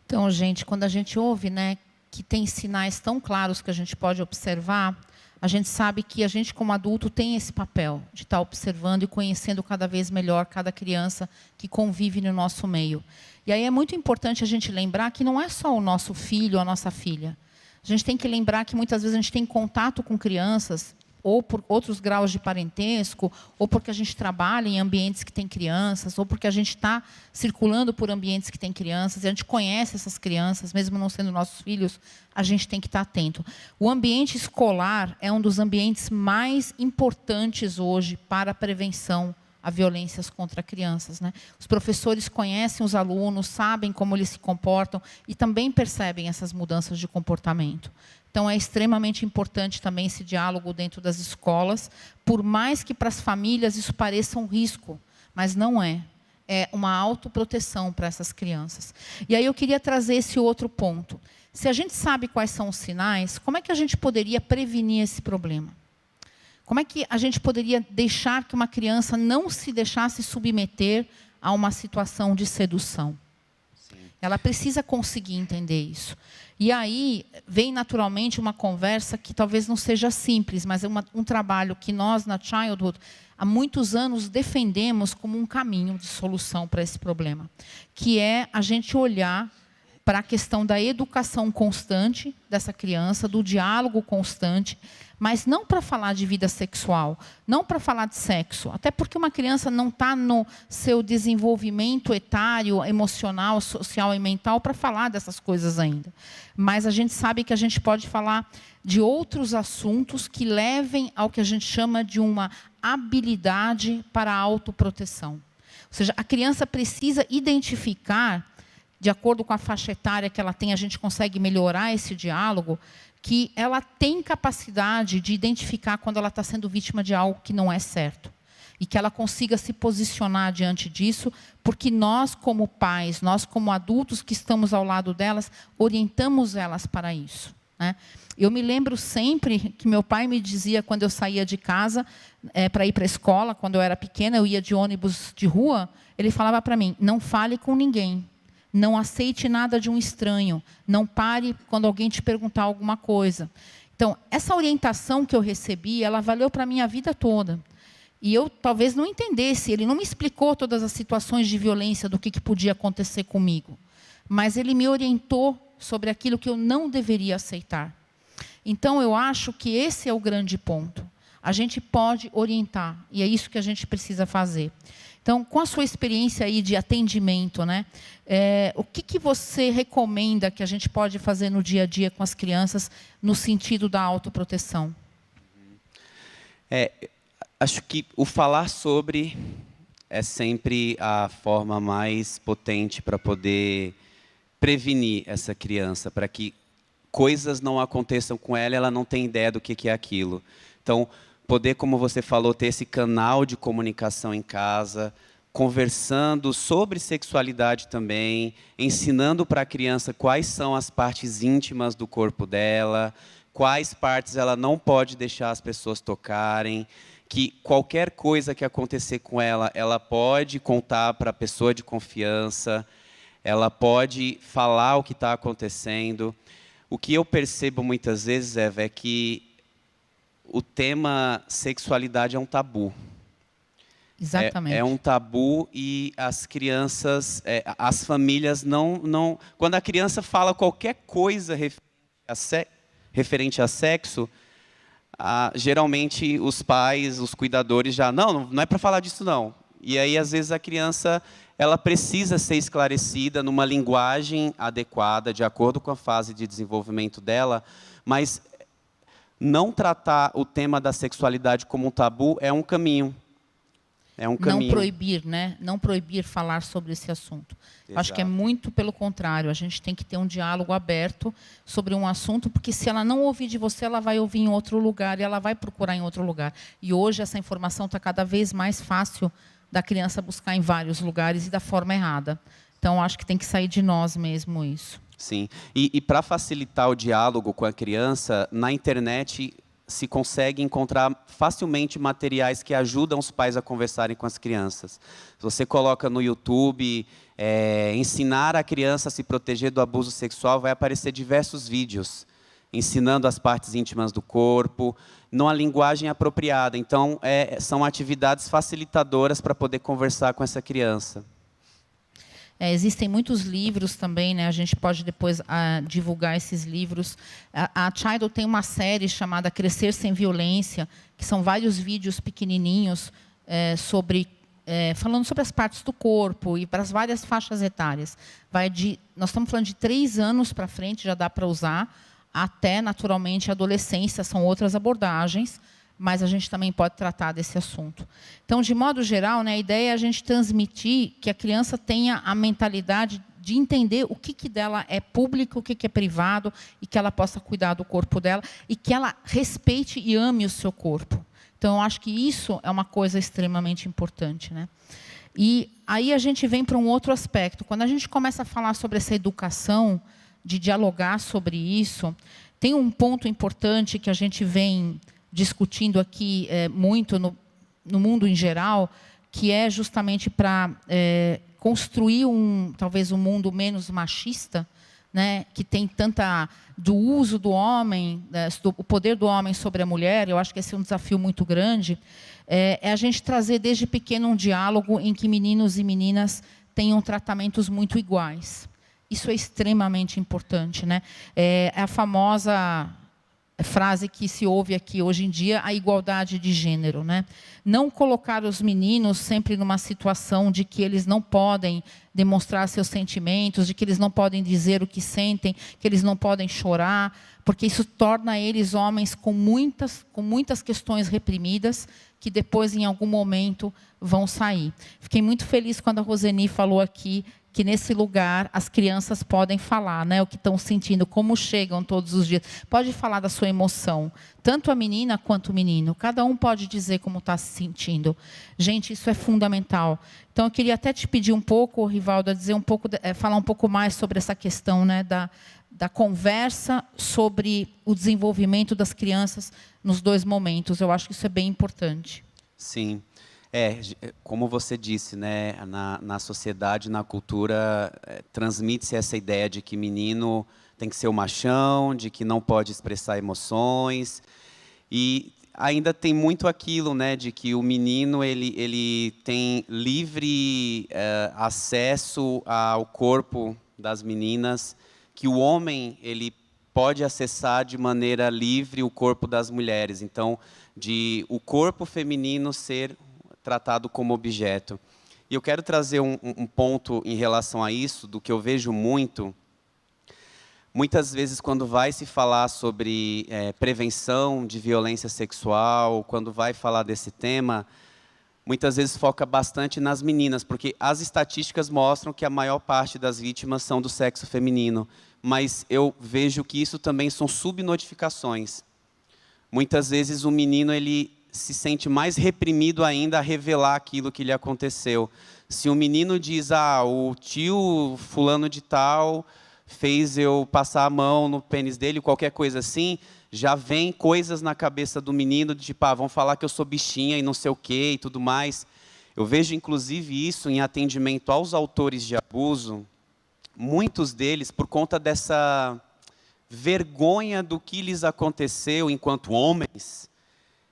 Então, gente, quando a gente ouve, né, que tem sinais tão claros que a gente pode observar, a gente sabe que a gente, como adulto, tem esse papel de estar observando e conhecendo cada vez melhor cada criança que convive no nosso meio. E aí é muito importante a gente lembrar que não é só o nosso filho ou a nossa filha. A gente tem que lembrar que muitas vezes a gente tem contato com crianças, ou por outros graus de parentesco, ou porque a gente trabalha em ambientes que tem crianças, ou porque a gente está circulando por ambientes que tem crianças, e a gente conhece essas crianças, mesmo não sendo nossos filhos, a gente tem que estar atento. O ambiente escolar é um dos ambientes mais importantes hoje para a prevenção a violências contra crianças, né? Os professores conhecem os alunos, sabem como eles se comportam e também percebem essas mudanças de comportamento. Então, é extremamente importante também esse diálogo dentro das escolas, por mais que para as famílias isso pareça um risco, mas não é. É uma autoproteção para essas crianças. E aí eu queria trazer esse outro ponto. Se a gente sabe quais são os sinais, como é que a gente poderia prevenir esse problema? Como é que a gente poderia deixar que uma criança não se deixasse submeter a uma situação de sedução? Sim. Ela precisa conseguir entender isso. E aí vem naturalmente uma conversa que talvez não seja simples, mas é um trabalho que nós, na Childhood, há muitos anos defendemos como um caminho de solução para esse problema, que é a gente olhar para a questão da educação constante dessa criança, do diálogo constante, mas não para falar de vida sexual, não para falar de sexo, até porque uma criança não está no seu desenvolvimento etário, emocional, social e mental para falar dessas coisas ainda. Mas a gente sabe que a gente pode falar de outros assuntos que levem ao que a gente chama de uma habilidade para a autoproteção. Ou seja, a criança precisa identificar, de acordo com a faixa etária que ela tem, a gente consegue melhorar esse diálogo, que ela tem capacidade de identificar quando ela está sendo vítima de algo que não é certo. E que ela consiga se posicionar diante disso, porque nós, como pais, nós, como adultos que estamos ao lado delas, orientamos elas para isso, né? Eu me lembro sempre que meu pai me dizia, quando eu saía de casa para ir para a escola, quando eu era pequena, eu ia de ônibus de rua, ele falava para mim, não fale com ninguém. Não aceite nada de um estranho. Não pare quando alguém te perguntar alguma coisa. Então, essa orientação que eu recebi, ela valeu para a minha vida toda. E eu talvez não entendesse, ele não me explicou todas as situações de violência, do que podia acontecer comigo. Mas ele me orientou sobre aquilo que eu não deveria aceitar. Então, eu acho que esse é o grande ponto. A gente pode orientar, e é isso que a gente precisa fazer. Então, com a sua experiência aí de atendimento, né, o que você recomenda que a gente pode fazer no dia a dia com as crianças no sentido da autoproteção? Acho que o falar sobre é sempre a forma mais potente para poder prevenir essa criança, para que coisas não aconteçam com ela, ela não tem ideia do que é aquilo. Então, poder, como você falou, ter esse canal de comunicação em casa, conversando sobre sexualidade também, ensinando para a criança quais são as partes íntimas do corpo dela, quais partes ela não pode deixar as pessoas tocarem, que qualquer coisa que acontecer com ela, ela pode contar para a pessoa de confiança, ela pode falar o que está acontecendo. O que eu percebo muitas vezes, Eva, é que o tema sexualidade é um tabu. Exatamente. É um tabu e as crianças, as famílias não... Quando a criança fala qualquer coisa referente a sexo, geralmente os pais, os cuidadores já... Não é para falar disso, não. E aí, às vezes, a criança ela precisa ser esclarecida numa linguagem adequada, de acordo com a fase de desenvolvimento dela, mas não tratar o tema da sexualidade como um tabu é um caminho. É um caminho. Não proibir, né? Não proibir falar sobre esse assunto. Acho que é muito pelo contrário. A gente tem que ter um diálogo aberto sobre um assunto, porque se ela não ouvir de você, ela vai ouvir em outro lugar e ela vai procurar em outro lugar. E hoje essa informação está cada vez mais fácil da criança buscar em vários lugares e da forma errada. Então, acho que tem que sair de nós mesmo isso. Sim. E para facilitar o diálogo com a criança, na internet se consegue encontrar facilmente materiais que ajudam os pais a conversarem com as crianças. Se você coloca no YouTube, ensinar a criança a se proteger do abuso sexual, vai aparecer diversos vídeos ensinando as partes íntimas do corpo, numa linguagem apropriada. Então, são atividades facilitadoras para poder conversar com essa criança. Existem muitos livros também, né? A gente pode depois divulgar esses livros. A Child tem uma série chamada Crescer Sem Violência, que são vários vídeos pequenininhos falando sobre as partes do corpo e para as várias faixas etárias. Nós estamos falando de 3 anos para frente, já dá para usar, até, naturalmente, a adolescência, são outras abordagens, mas a gente também pode tratar desse assunto. Então, de modo geral, né, a ideia é a gente transmitir que a criança tenha a mentalidade de entender o que dela é público, o que é privado, e que ela possa cuidar do corpo dela, e que ela respeite e ame o seu corpo. Então, eu acho que isso é uma coisa extremamente importante, né? E aí a gente vem para um outro aspecto. Quando a gente começa a falar sobre essa educação, de dialogar sobre isso, tem um ponto importante que a gente vem discutindo aqui muito no mundo em geral, que é justamente para construir talvez um mundo menos machista, né, que tem tanta do uso do homem, o poder do homem sobre a mulher. Eu acho que esse é um desafio muito grande. É a gente trazer desde pequeno um diálogo em que meninos e meninas tenham tratamentos muito iguais. Isso é extremamente importante, né? É a famosa frase que se ouve aqui hoje em dia, a igualdade de gênero, né? Não colocar os meninos sempre numa situação de que eles não podem demonstrar seus sentimentos, de que eles não podem dizer o que sentem, que eles não podem chorar, porque isso torna eles homens com muitas questões reprimidas, que depois, em algum momento, vão sair. Fiquei muito feliz quando a Roseni falou aqui que nesse lugar as crianças podem falar, né, o que estão sentindo, como chegam todos os dias. Pode falar da sua emoção, tanto a menina quanto o menino. Cada um pode dizer como está se sentindo. Gente, isso é fundamental. Então, eu queria até te pedir um pouco, Rivaldo, a dizer um pouco, falar um pouco mais sobre essa questão, né, da conversa sobre o desenvolvimento das crianças nos dois momentos. Eu acho que isso é bem importante. Sim. Como você disse, né, na sociedade, na cultura, transmite-se essa ideia de que menino tem que ser o machão, de que não pode expressar emoções. E ainda tem muito aquilo, né, de que o menino ele tem livre acesso ao corpo das meninas, que o homem ele pode acessar de maneira livre o corpo das mulheres. Então, de o corpo feminino ser tratado como objeto. E eu quero trazer um ponto em relação a isso, do que eu vejo muito. Muitas vezes, quando vai se falar sobre prevenção de violência sexual, quando vai falar desse tema, muitas vezes foca bastante nas meninas, porque as estatísticas mostram que a maior parte das vítimas são do sexo feminino. Mas eu vejo que isso também são subnotificações. Muitas vezes o menino ele se sente mais reprimido ainda a revelar aquilo que lhe aconteceu. Se o menino diz, o tio fulano de tal fez eu passar a mão no pênis dele, qualquer coisa assim, já vem coisas na cabeça do menino, de tipo, vão falar que eu sou bichinha e não sei o quê e tudo mais. Eu vejo, inclusive, isso em atendimento aos autores de abuso, muitos deles, por conta dessa vergonha do que lhes aconteceu enquanto homens,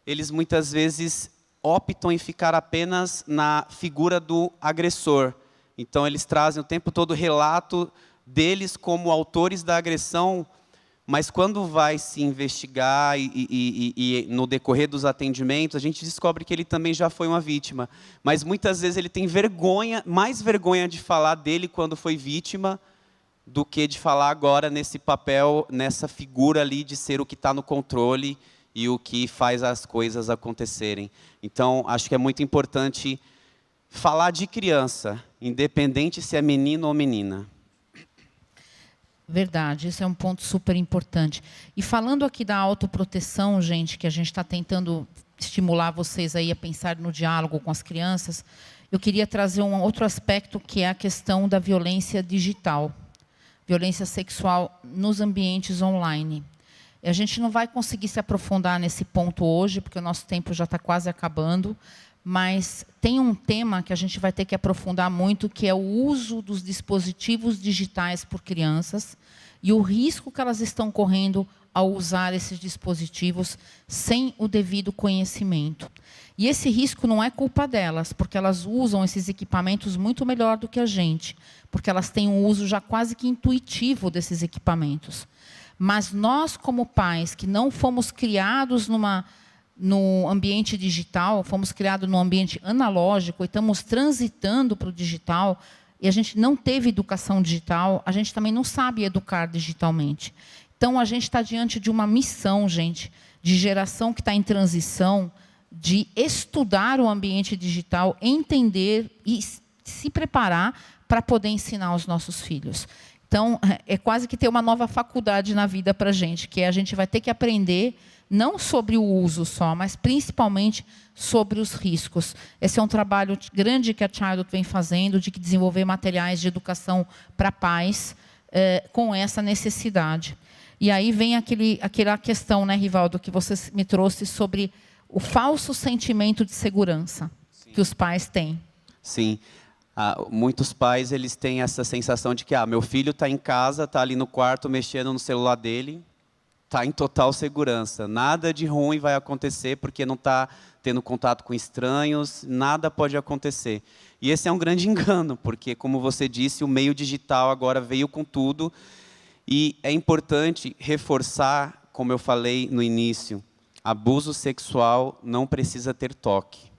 eles muitas vezes optam em ficar apenas na figura do agressor. Então, eles trazem o tempo todo o relato deles como autores da agressão, mas quando vai se investigar e no decorrer dos atendimentos, a gente descobre que ele também já foi uma vítima. Mas muitas vezes ele tem vergonha, mais vergonha de falar dele quando foi vítima, do que de falar agora nesse papel, nessa figura ali de ser o que está no controle e o que faz as coisas acontecerem. Então, acho que é muito importante falar de criança, independente se é menino ou menina. Verdade, esse é um ponto super importante. E falando aqui da autoproteção, gente, que a gente está tentando estimular vocês aí a pensar no diálogo com as crianças, eu queria trazer um outro aspecto, que é a questão da violência digital, violência sexual nos ambientes online. A gente não vai conseguir se aprofundar nesse ponto hoje, porque o nosso tempo já está quase acabando, mas tem um tema que a gente vai ter que aprofundar muito, que é o uso dos dispositivos digitais por crianças e o risco que elas estão correndo ao usar esses dispositivos sem o devido conhecimento. E esse risco não é culpa delas, porque elas usam esses equipamentos muito melhor do que a gente, porque elas têm um uso já quase que intuitivo desses equipamentos. Mas nós, como pais, que não fomos criados no ambiente digital, fomos criados no ambiente analógico e estamos transitando para o digital, e a gente não teve educação digital, a gente também não sabe educar digitalmente. Então, a gente está diante de uma missão, gente, de geração que está em transição, de estudar o ambiente digital, entender e se preparar para poder ensinar aos nossos filhos. Então, é quase que ter uma nova faculdade na vida para a gente, que a gente vai ter que aprender não sobre o uso só, mas principalmente sobre os riscos. Esse é um trabalho grande que a Childhood vem fazendo, de desenvolver materiais de educação para pais com essa necessidade. E aí vem aquela questão, né, Rivaldo, que você me trouxe sobre o falso sentimento de segurança. Sim. Que os pais têm. Sim. Muitos pais eles têm essa sensação de que meu filho está em casa, está ali no quarto mexendo no celular dele, está em total segurança. Nada de ruim vai acontecer porque não está tendo contato com estranhos, nada pode acontecer. E esse é um grande engano, porque, como você disse, o meio digital agora veio com tudo. E é importante reforçar, como eu falei no início, abuso sexual não precisa ter toque.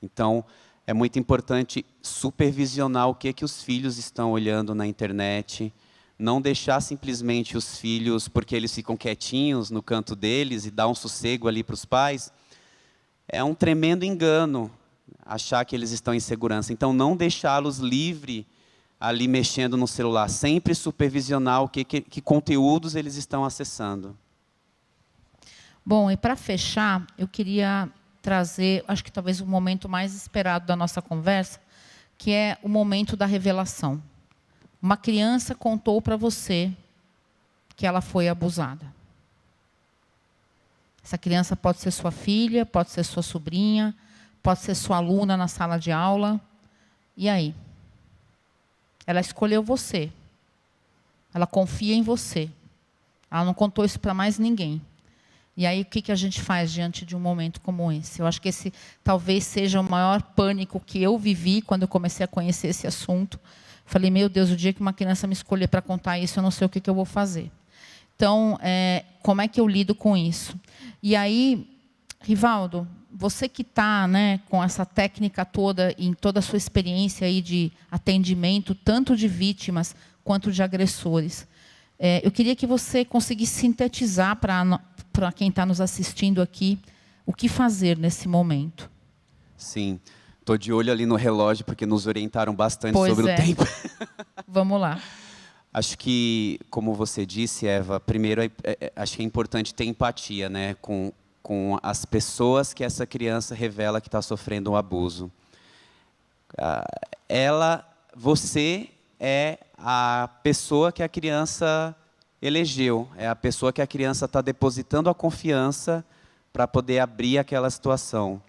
Então, é muito importante supervisionar o que os filhos estão olhando na internet, não deixar simplesmente os filhos, porque eles ficam quietinhos no canto deles e dá um sossego ali para os pais. É um tremendo engano achar que eles estão em segurança. Então, não deixá-los livres ali mexendo no celular. Sempre supervisionar que conteúdos eles estão acessando. Bom, e para fechar, eu queria trazer, acho que talvez o momento mais esperado da nossa conversa, que é o momento da revelação. Uma criança contou para você que ela foi abusada. Essa criança pode ser sua filha, pode ser sua sobrinha, pode ser sua aluna na sala de aula. E aí? Ela escolheu você. Ela confia em você. Ela não contou isso para mais ninguém. E aí, o que a gente faz diante de um momento como esse? Eu acho que esse talvez seja o maior pânico que eu vivi quando eu comecei a conhecer esse assunto. Falei, meu Deus, o dia que uma criança me escolher para contar isso, eu não sei o que eu vou fazer. Então, como é que eu lido com isso? E aí, Rivaldo, você que está, né, com essa técnica toda, em toda a sua experiência aí de atendimento, tanto de vítimas quanto de agressores, eu queria que você conseguisse sintetizar para quem está nos assistindo aqui, o que fazer nesse momento. Sim, estou de olho ali no relógio, porque nos orientaram bastante sobre o tempo. Vamos lá. Acho que, como você disse, Eva, primeiro, acho que é importante ter empatia, né, com as pessoas que essa criança revela que está sofrendo um abuso. Você é a pessoa que a criança elegeu, é a pessoa que a criança está depositando a confiança para poder abrir aquela situação.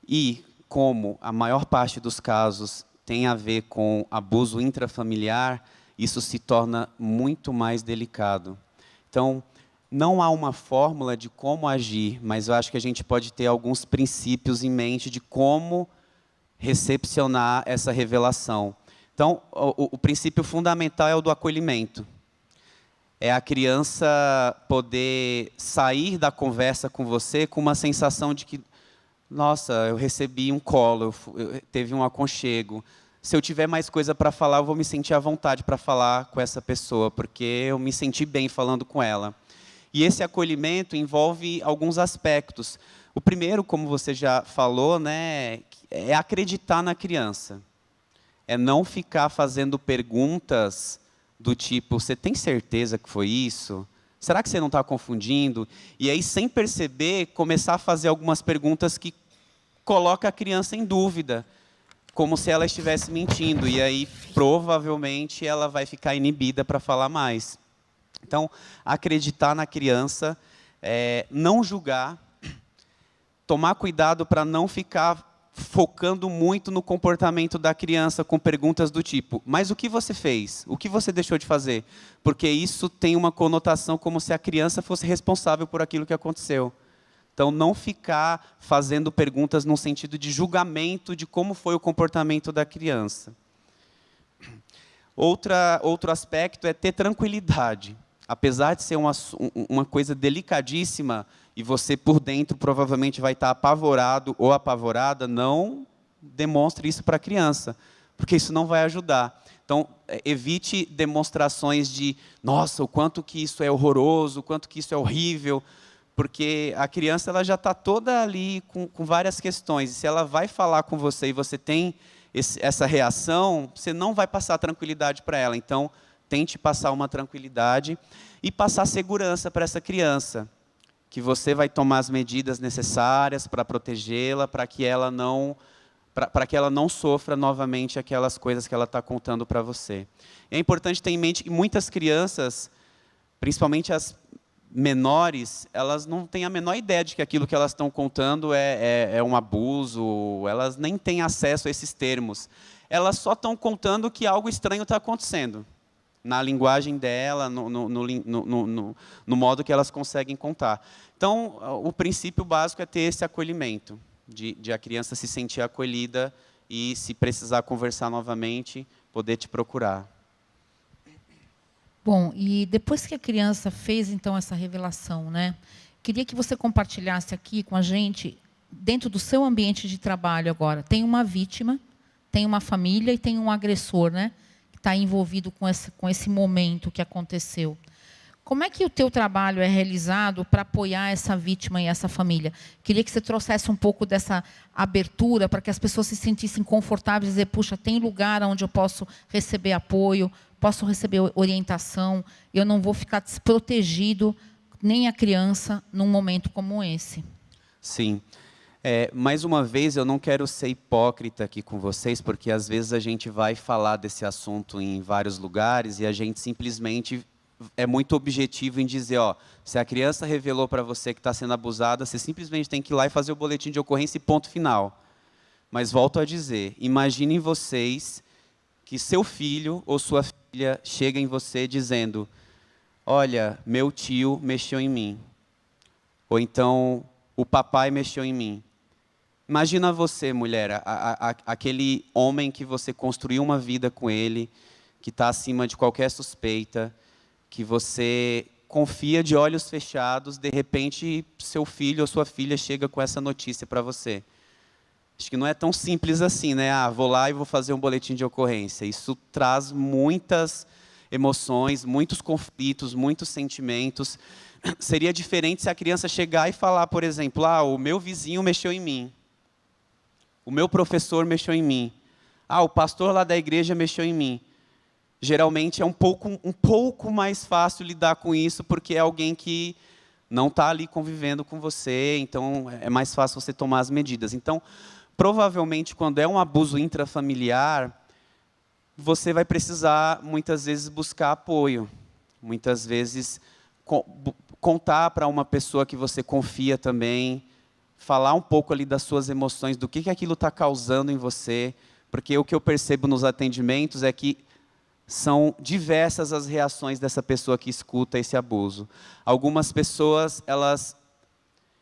E, como a maior parte dos casos tem a ver com abuso intrafamiliar, isso se torna muito mais delicado. Então, não há uma fórmula de como agir, mas eu acho que a gente pode ter alguns princípios em mente de como recepcionar essa revelação. Então, o princípio fundamental é o do acolhimento. É a criança poder sair da conversa com você com uma sensação de que, nossa, eu recebi um colo, teve um aconchego. Se eu tiver mais coisa para falar, eu vou me sentir à vontade para falar com essa pessoa, porque eu me senti bem falando com ela. E esse acolhimento envolve alguns aspectos. O primeiro, como você já falou, né, é acreditar na criança. É não ficar fazendo perguntas do tipo, você tem certeza que foi isso? Será que você não está confundindo? E aí, sem perceber, começar a fazer algumas perguntas que colocam a criança em dúvida, como se ela estivesse mentindo. E aí, provavelmente, ela vai ficar inibida para falar mais. Então, acreditar na criança, não julgar, tomar cuidado para não ficar focando muito no comportamento da criança com perguntas do tipo, mas o que você fez? O que você deixou de fazer? Porque isso tem uma conotação como se a criança fosse responsável por aquilo que aconteceu. Então, não ficar fazendo perguntas no sentido de julgamento de como foi o comportamento da criança. Outro aspecto é ter tranquilidade. Apesar de ser uma coisa delicadíssima, e você por dentro provavelmente vai estar apavorado ou apavorada, não demonstre isso para a criança, porque isso não vai ajudar. Então, evite demonstrações de, nossa, o quanto que isso é horroroso, o quanto que isso é horrível, porque a criança ela já está toda ali com várias questões, e se ela vai falar com você e você tem essa reação, você não vai passar tranquilidade para ela. Então, tente passar uma tranquilidade e passar segurança para essa criança, que você vai tomar as medidas necessárias para protegê-la, para que ela não sofra novamente aquelas coisas que ela está contando para você. É importante ter em mente que muitas crianças, principalmente as menores, elas não têm a menor ideia de que aquilo que elas estão contando é um abuso, elas nem têm acesso a esses termos. Elas só estão contando que algo estranho está acontecendo. na linguagem dela, no modo que elas conseguem contar. Então, o princípio básico é ter esse acolhimento, de a criança se sentir acolhida e, se precisar conversar novamente, poder te procurar. Bom, e depois que a criança fez, então, essa revelação, né? Queria que você compartilhasse aqui com a gente, dentro do seu ambiente de trabalho agora, tem uma vítima, tem uma família e tem um agressor, né? Que está envolvido com esse momento que aconteceu. Como é que o teu trabalho é realizado para apoiar essa vítima e essa família? Queria que você trouxesse um pouco dessa abertura para que as pessoas se sentissem confortáveis e dizer, puxa, tem lugar onde eu posso receber apoio, posso receber orientação, eu não vou ficar desprotegido, nem a criança, num momento como esse. Sim. Mais uma vez, eu não quero ser hipócrita aqui com vocês, porque às vezes a gente vai falar desse assunto em vários lugares e a gente simplesmente é muito objetivo em dizer, ó, se a criança revelou para você que está sendo abusada, você simplesmente tem que ir lá e fazer o boletim de ocorrência e ponto final. Mas volto a dizer, imaginem vocês que seu filho ou sua filha chega em você dizendo, olha, meu tio mexeu em mim. Ou então, o papai mexeu em mim. Imagina você, mulher, aquele homem que você construiu uma vida com ele, que está acima de qualquer suspeita, que você confia de olhos fechados, de repente, seu filho ou sua filha chega com essa notícia para você. Acho que não é tão simples assim, né? Ah, vou lá e vou fazer um boletim de ocorrência. Isso traz muitas emoções, muitos conflitos, muitos sentimentos. Seria diferente se a criança chegar e falar, por exemplo, ah, o meu vizinho mexeu em mim. O meu professor mexeu em mim. Ah, o pastor lá da igreja mexeu em mim. Geralmente é um pouco mais fácil lidar com isso, porque é alguém que não está ali convivendo com você, então é mais fácil você tomar as medidas. Então, provavelmente, quando é um abuso intrafamiliar, você vai precisar, muitas vezes, buscar apoio. Muitas vezes, contar para uma pessoa que você confia também, falar um pouco ali das suas emoções, do que aquilo está causando em você, porque o que eu percebo nos atendimentos é que são diversas as reações dessa pessoa que escuta esse abuso. Algumas pessoas, elas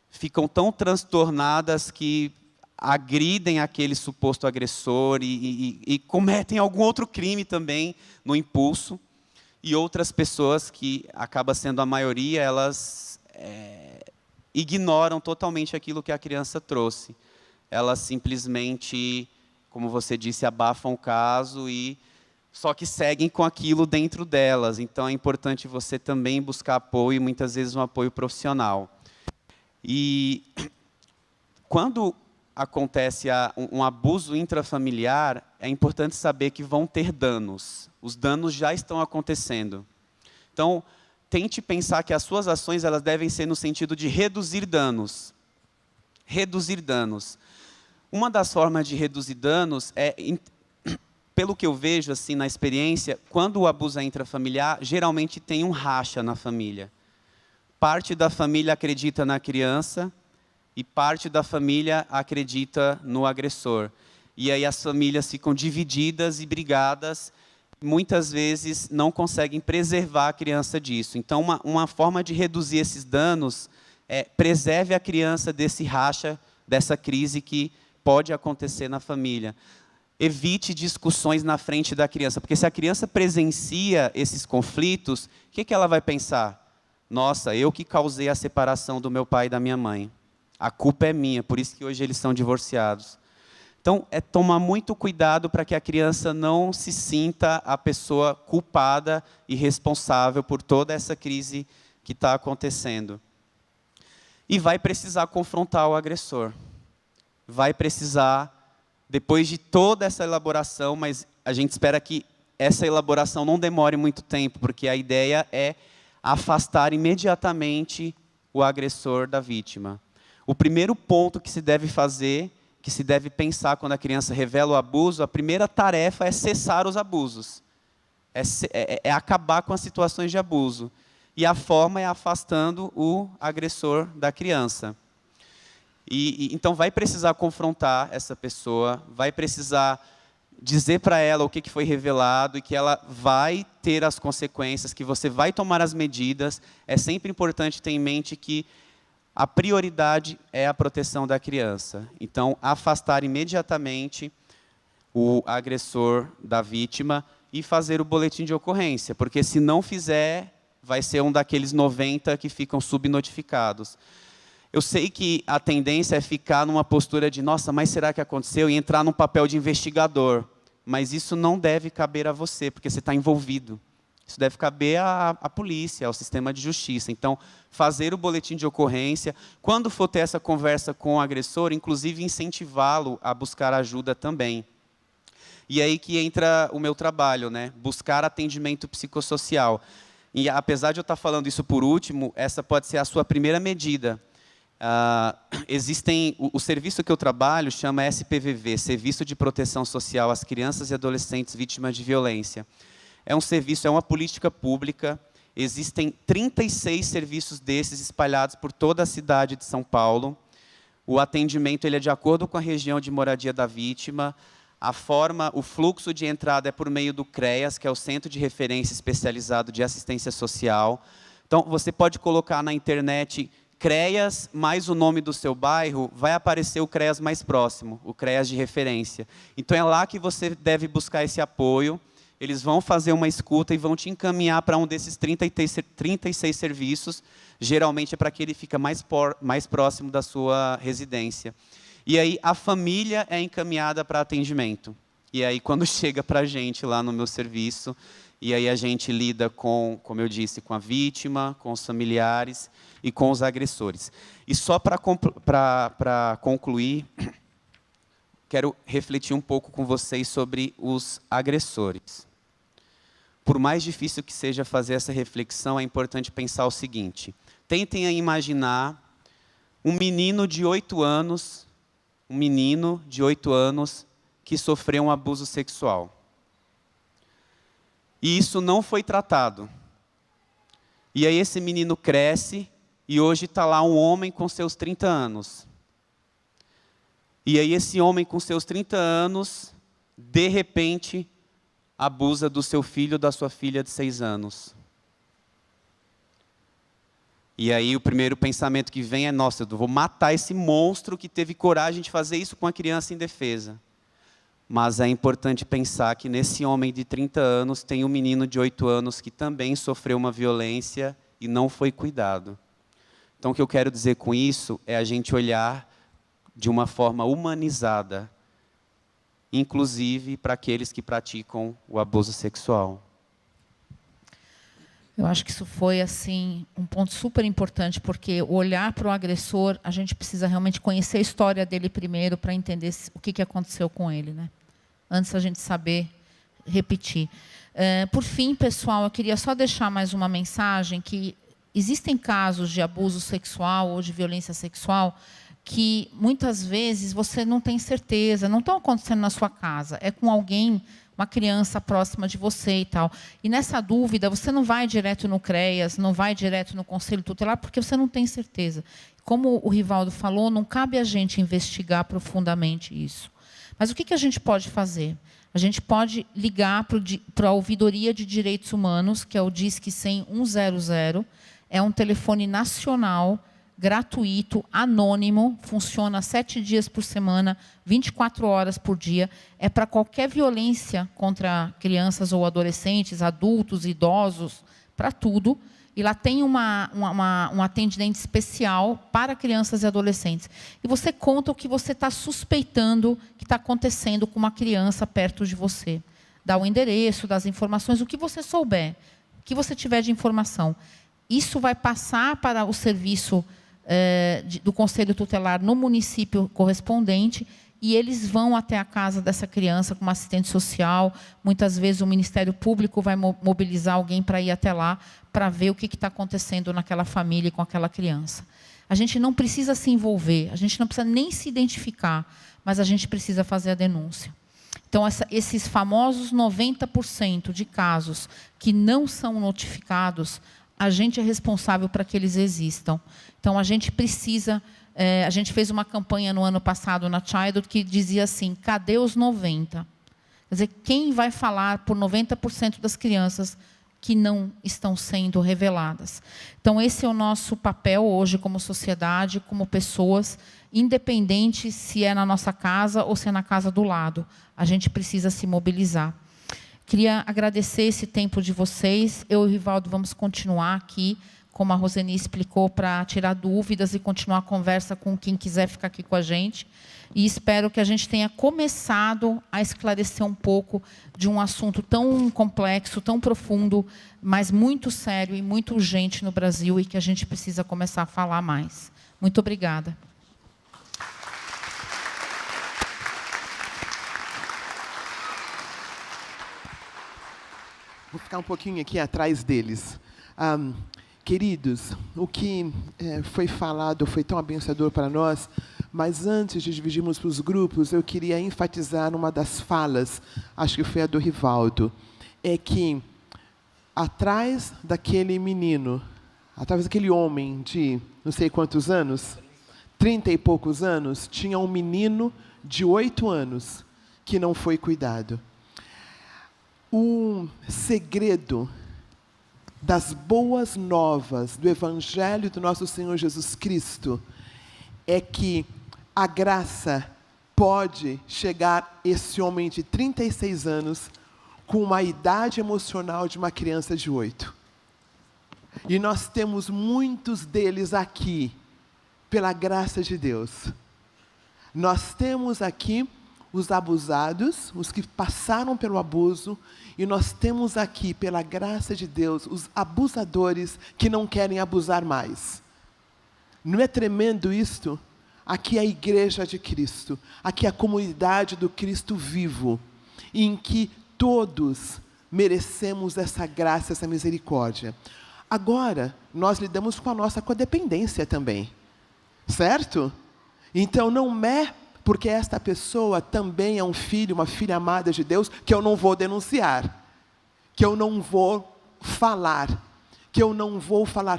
ficam tão transtornadas que agridem aquele suposto agressor e cometem algum outro crime também no impulso. E outras pessoas, que acaba sendo a maioria, elas ignoram totalmente aquilo que a criança trouxe. Elas simplesmente, como você disse, abafam o caso e só que seguem com aquilo dentro delas. Então, é importante você também buscar apoio, muitas vezes um apoio profissional. E quando acontece um abuso intrafamiliar, é importante saber que vão ter danos. Os danos já estão acontecendo. Então, tente pensar que as suas ações elas devem ser no sentido de reduzir danos. Reduzir danos. Uma das formas de reduzir danos é, pelo que eu vejo assim na experiência, quando o abuso é intrafamiliar, geralmente tem um racha na família. Parte da família acredita na criança e parte da família acredita no agressor. E aí as famílias ficam divididas e brigadas, muitas vezes não conseguem preservar a criança disso. Então, uma forma de reduzir esses danos é preserve a criança desse racha, dessa crise que pode acontecer na família. Evite discussões na frente da criança, porque se a criança presencia esses conflitos, o que ela vai pensar? Nossa, eu que causei a separação do meu pai e da minha mãe. A culpa é minha, por isso que hoje eles são divorciados. Então, é tomar muito cuidado para que a criança não se sinta a pessoa culpada e responsável por toda essa crise que está acontecendo. E vai precisar confrontar o agressor. Vai precisar, depois de toda essa elaboração, mas a gente espera que essa elaboração não demore muito tempo, porque a ideia é afastar imediatamente o agressor da vítima. O primeiro ponto que se deve fazer, que se deve pensar quando a criança revela o abuso, a primeira tarefa é cessar os abusos. É acabar com as situações de abuso. E a forma é afastando o agressor da criança. Então vai precisar confrontar essa pessoa, vai precisar dizer para ela o que foi revelado e que ela vai ter as consequências, que você vai tomar as medidas. É sempre importante ter em mente que a prioridade é a proteção da criança. Então, afastar imediatamente o agressor da vítima e fazer o boletim de ocorrência, porque se não fizer, vai ser um daqueles 90 que ficam subnotificados. Eu sei que a tendência é ficar numa postura de, nossa, mas será que aconteceu? E entrar num papel de investigador. Mas isso não deve caber a você, porque você está envolvido. Isso deve caber à polícia, ao sistema de justiça. Então, fazer o boletim de ocorrência, quando for ter essa conversa com o agressor, inclusive incentivá-lo a buscar ajuda também. E aí que entra o meu trabalho, né? Buscar atendimento psicossocial. E apesar de eu estar falando isso por último, essa pode ser a sua primeira medida. O serviço que eu trabalho chama SPVV, Serviço de Proteção Social às Crianças e Adolescentes Vítimas de Violência. É um serviço, é uma política pública. Existem 36 serviços desses espalhados por toda a cidade de São Paulo. O atendimento ele é de acordo com a região de moradia da vítima. O fluxo de entrada é por meio do CREAS, que é o Centro de Referência Especializado de Assistência Social. Então, você pode colocar na internet CREAS mais o nome do seu bairro, vai aparecer o CREAS mais próximo, o CREAS de referência. Então, é lá que você deve buscar esse apoio. Eles vão fazer uma escuta e vão te encaminhar para um desses 36 serviços. Geralmente é para que ele fique mais próximo da sua residência. E aí a família é encaminhada para atendimento. E aí quando chega para a gente lá no meu serviço, e aí a gente lida com, como eu disse, com a vítima, com os familiares e com os agressores. E só para concluir, quero refletir um pouco com vocês sobre os agressores. Por mais difícil que seja fazer essa reflexão, é importante pensar o seguinte. Tentem imaginar um menino de 8 anos que sofreu um abuso sexual. E isso não foi tratado. E aí esse menino cresce e hoje está lá um homem com seus 30 anos. E aí esse homem com seus 30 anos, de repente, abusa do seu filho ou da sua filha de 6 anos. E aí o primeiro pensamento que vem é, nossa, eu vou matar esse monstro que teve coragem de fazer isso com a criança indefesa. Mas é importante pensar que nesse homem de 30 anos tem um menino de 8 anos que também sofreu uma violência e não foi cuidado. Então o que eu quero dizer com isso é a gente olhar de uma forma humanizada, inclusive para aqueles que praticam o abuso sexual. Eu acho que isso foi assim um ponto super importante, porque olhar para o agressor, a gente precisa realmente conhecer a história dele primeiro para entender o que aconteceu com ele, né? Antes a gente saber repetir. Por fim, pessoal, eu queria só deixar mais uma mensagem que existem casos de abuso sexual ou de violência sexual que muitas vezes você não tem certeza, não estão acontecendo na sua casa, é com alguém, uma criança próxima de você e tal. E nessa dúvida, você não vai direto no CREAS, não vai direto no Conselho Tutelar, porque você não tem certeza. Como o Rivaldo falou, não cabe a gente investigar profundamente isso. Mas o que a gente pode fazer? A gente pode ligar para a Ouvidoria de Direitos Humanos, que é o DISC 100-100, é um telefone nacional, gratuito, anônimo, funciona 7 dias por semana, 24 horas por dia. É para qualquer violência contra crianças ou adolescentes, adultos, idosos, para tudo. E lá tem um atendimento especial para crianças e adolescentes. E você conta o que você está suspeitando que está acontecendo com uma criança perto de você. Dá o endereço, dá as informações, o que você souber, o que você tiver de informação. Isso vai passar para o serviço do Conselho Tutelar no município correspondente, e eles vão até a casa dessa criança com uma assistente social. Muitas vezes o Ministério Público vai mobilizar alguém para ir até lá, para ver o que está acontecendo naquela família e com aquela criança. A gente não precisa se envolver, a gente não precisa nem se identificar, mas a gente precisa fazer a denúncia. Então, esses famosos 90% de casos que não são notificados, a gente é responsável para que eles existam. Então, a gente precisa... a gente fez uma campanha no ano passado na Childhood que dizia assim, cadê os 90? Quer dizer, quem vai falar por 90% das crianças que não estão sendo reveladas? Então, esse é o nosso papel hoje como sociedade, como pessoas, independente se é na nossa casa ou se é na casa do lado. A gente precisa se mobilizar. Queria agradecer esse tempo de vocês. Eu e o Rivaldo vamos continuar aqui, como a Roseni explicou, para tirar dúvidas e continuar a conversa com quem quiser ficar aqui com a gente. E espero que a gente tenha começado a esclarecer um pouco de um assunto tão complexo, tão profundo, mas muito sério e muito urgente no Brasil e que a gente precisa começar a falar mais. Muito obrigada. Vou ficar um pouquinho aqui atrás deles. Queridos, o que foi falado foi tão abençoador para nós, mas antes de dividirmos para os grupos, eu queria enfatizar uma das falas, acho que foi a do Rivaldo, é que atrás daquele menino, atrás daquele homem de não sei quantos anos, 30 e poucos anos, tinha um menino de 8 anos que não foi cuidado. O segredo das boas novas do Evangelho do nosso Senhor Jesus Cristo é que a graça pode chegar a esse homem de 36 anos com uma idade emocional de uma criança de 8. E nós temos muitos deles aqui, pela graça de Deus. Nós temos aqui os abusados, os que passaram pelo abuso, e nós temos aqui, pela graça de Deus, os abusadores que não querem abusar mais. Não é tremendo isto? Aqui é a igreja de Cristo, aqui é a comunidade do Cristo vivo, em que todos merecemos essa graça, essa misericórdia. Agora, nós lidamos com a nossa codependência também, certo? Então, não é porque esta pessoa também é um filho, uma filha amada de Deus, que eu não vou denunciar, que eu não vou falar,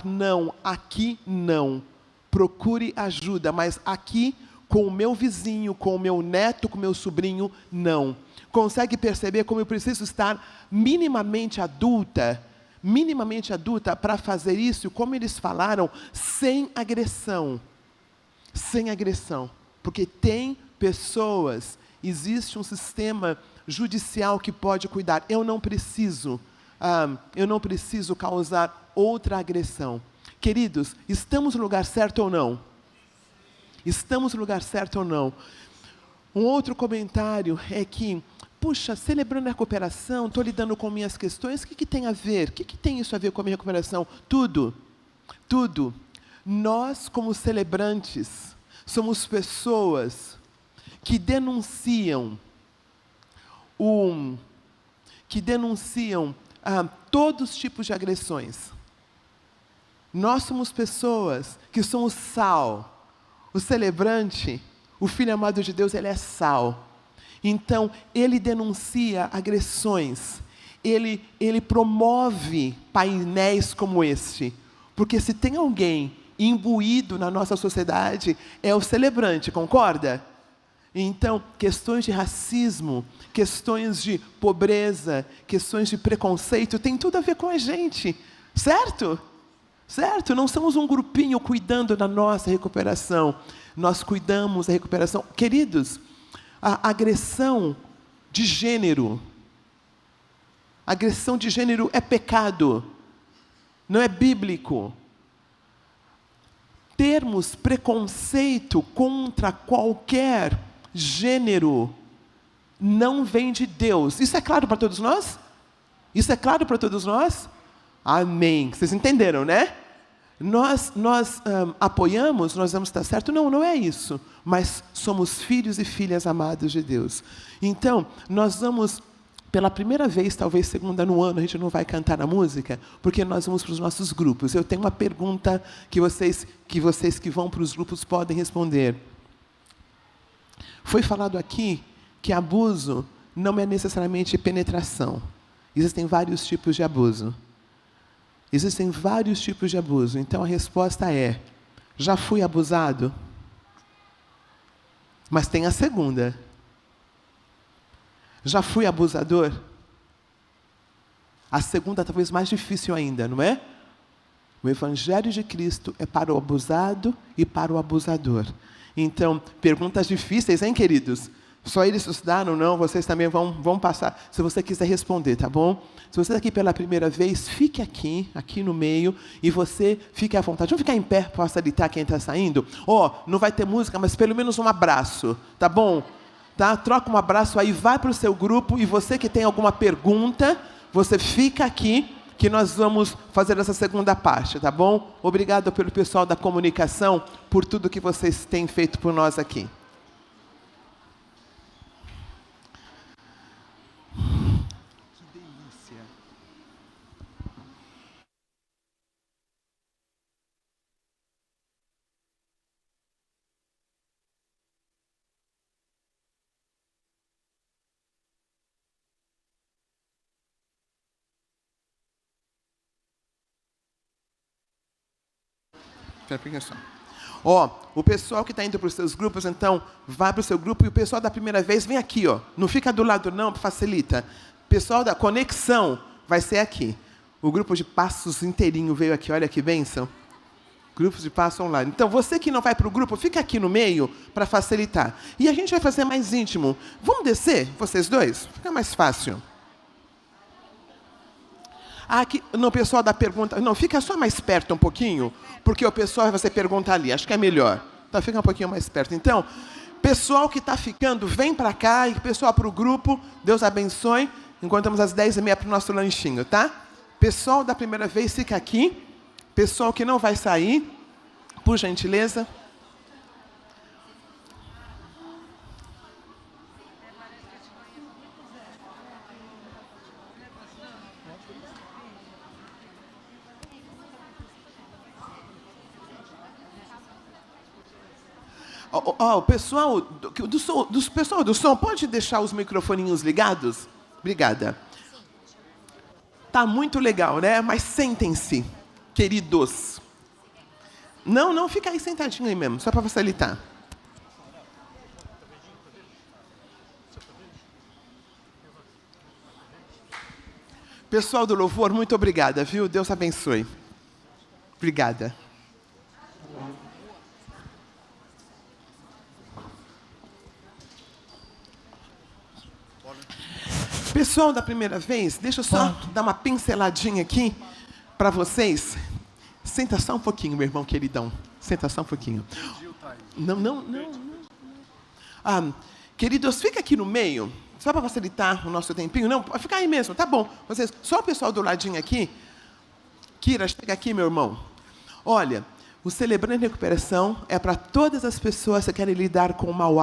não, aqui não. Procure ajuda, mas aqui, com o meu vizinho, com o meu neto, com o meu sobrinho, não. Consegue perceber como eu preciso estar minimamente adulta para fazer isso, como eles falaram, sem agressão. Sem agressão. Porque tem pessoas, existe um sistema judicial que pode cuidar. Eu não preciso causar outra agressão. Queridos, estamos no lugar certo ou não? Estamos no lugar certo ou não? Um outro comentário é que, puxa, celebrando a recuperação, estou lidando com minhas questões, o que tem a ver? O que tem isso a ver com a minha recuperação? Tudo. Tudo. Nós, como celebrantes, somos pessoas que denunciam todos os tipos de agressões. Nós somos pessoas que somos sal. O celebrante, o Filho amado de Deus, ele é sal. Então, ele denuncia agressões. Ele promove painéis como este. Porque se tem alguém imbuído na nossa sociedade, é o celebrante, concorda? Então, questões de racismo, questões de pobreza, questões de preconceito, tem tudo a ver com a gente, certo? Certo? Não somos um grupinho cuidando da nossa recuperação. Nós cuidamos da recuperação. Queridos, a agressão de gênero é pecado. Não é bíblico. Termos preconceito contra qualquer gênero não vem de Deus. Isso é claro para todos nós? Isso é claro para todos nós? Amém. Vocês entenderam, né? Nós apoiamos, nós vamos estar certo? Não, não é isso. Mas somos filhos e filhas amados de Deus. Então, nós vamos, pela primeira vez, talvez segunda no ano, a gente não vai cantar a música, porque nós vamos para os nossos grupos. Eu tenho uma pergunta que vocês que vão para os grupos podem responder. Foi falado aqui que abuso não é necessariamente penetração. Existem vários tipos de abuso. Existem vários tipos de abuso. Então, a resposta é: já fui abusado? Mas tem a segunda. Já fui abusador? A segunda talvez mais difícil ainda, não é? O Evangelho de Cristo é para o abusado e para o abusador. Então, perguntas difíceis, hein, queridos? Só eles estudaram, não? Vocês também vão passar, se você quiser responder, tá bom? Se você está aqui pela primeira vez, fique aqui no meio, e você fique à vontade. Vamos ficar em pé para facilitar quem está saindo? Não vai ter música, mas pelo menos um abraço, tá bom? Tá? Troca um abraço aí, vai para o seu grupo, e você que tem alguma pergunta, você fica aqui, que nós vamos fazer essa segunda parte, tá bom? Obrigado pelo pessoal da comunicação, por tudo que vocês têm feito por nós aqui. O pessoal que está indo para os seus grupos, então, vai para o seu grupo, e o pessoal da primeira vez vem aqui, Não fica do lado não, facilita. O pessoal da conexão vai ser aqui. O grupo de passos inteirinho veio aqui, olha que bênção. Grupos de passo online. Então, você que não vai para o grupo, fica aqui no meio para facilitar. E a gente vai fazer mais íntimo. Vamos descer, vocês dois? Fica mais fácil. Aqui, no pessoal da pergunta... Não, fica só mais perto um pouquinho, porque o pessoal vai fazer pergunta ali. Acho que é melhor. Então, fica um pouquinho mais perto. Então, pessoal que está ficando, vem para cá. E pessoal para o grupo, Deus abençoe. Enquanto estamos às 10h30 para o nosso lanchinho, tá? Pessoal da primeira vez, fica aqui. Pessoal que não vai sair, por gentileza. O pessoal do som, pode deixar os microfoninhos ligados? Obrigada. Tá muito legal, né? Mas sentem-se, queridos. Não, fica aí sentadinho aí mesmo, só para facilitar. Pessoal do louvor, muito obrigada, viu? Deus abençoe. Obrigada. Pessoal da primeira vez, deixa eu só dar uma pinceladinha aqui para vocês. Senta só um pouquinho, meu irmão queridão. Senta só um pouquinho. Não. Queridos, fica aqui no meio, só para facilitar o nosso tempinho. Não, pode ficar aí mesmo, tá bom. Vocês, só o pessoal do ladinho aqui. Kira, chega aqui, meu irmão. Olha, o Celebrando Recuperação é para todas as pessoas que querem lidar com mau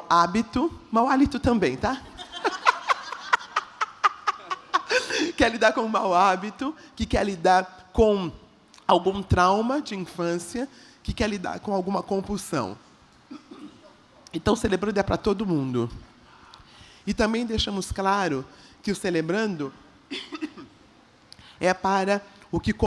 hálito também, tá? Quer lidar com um mau hábito, que quer lidar com algum trauma de infância, que quer lidar com alguma compulsão. Então, Celebrando é para todo mundo. E também deixamos claro que o Celebrando é para o que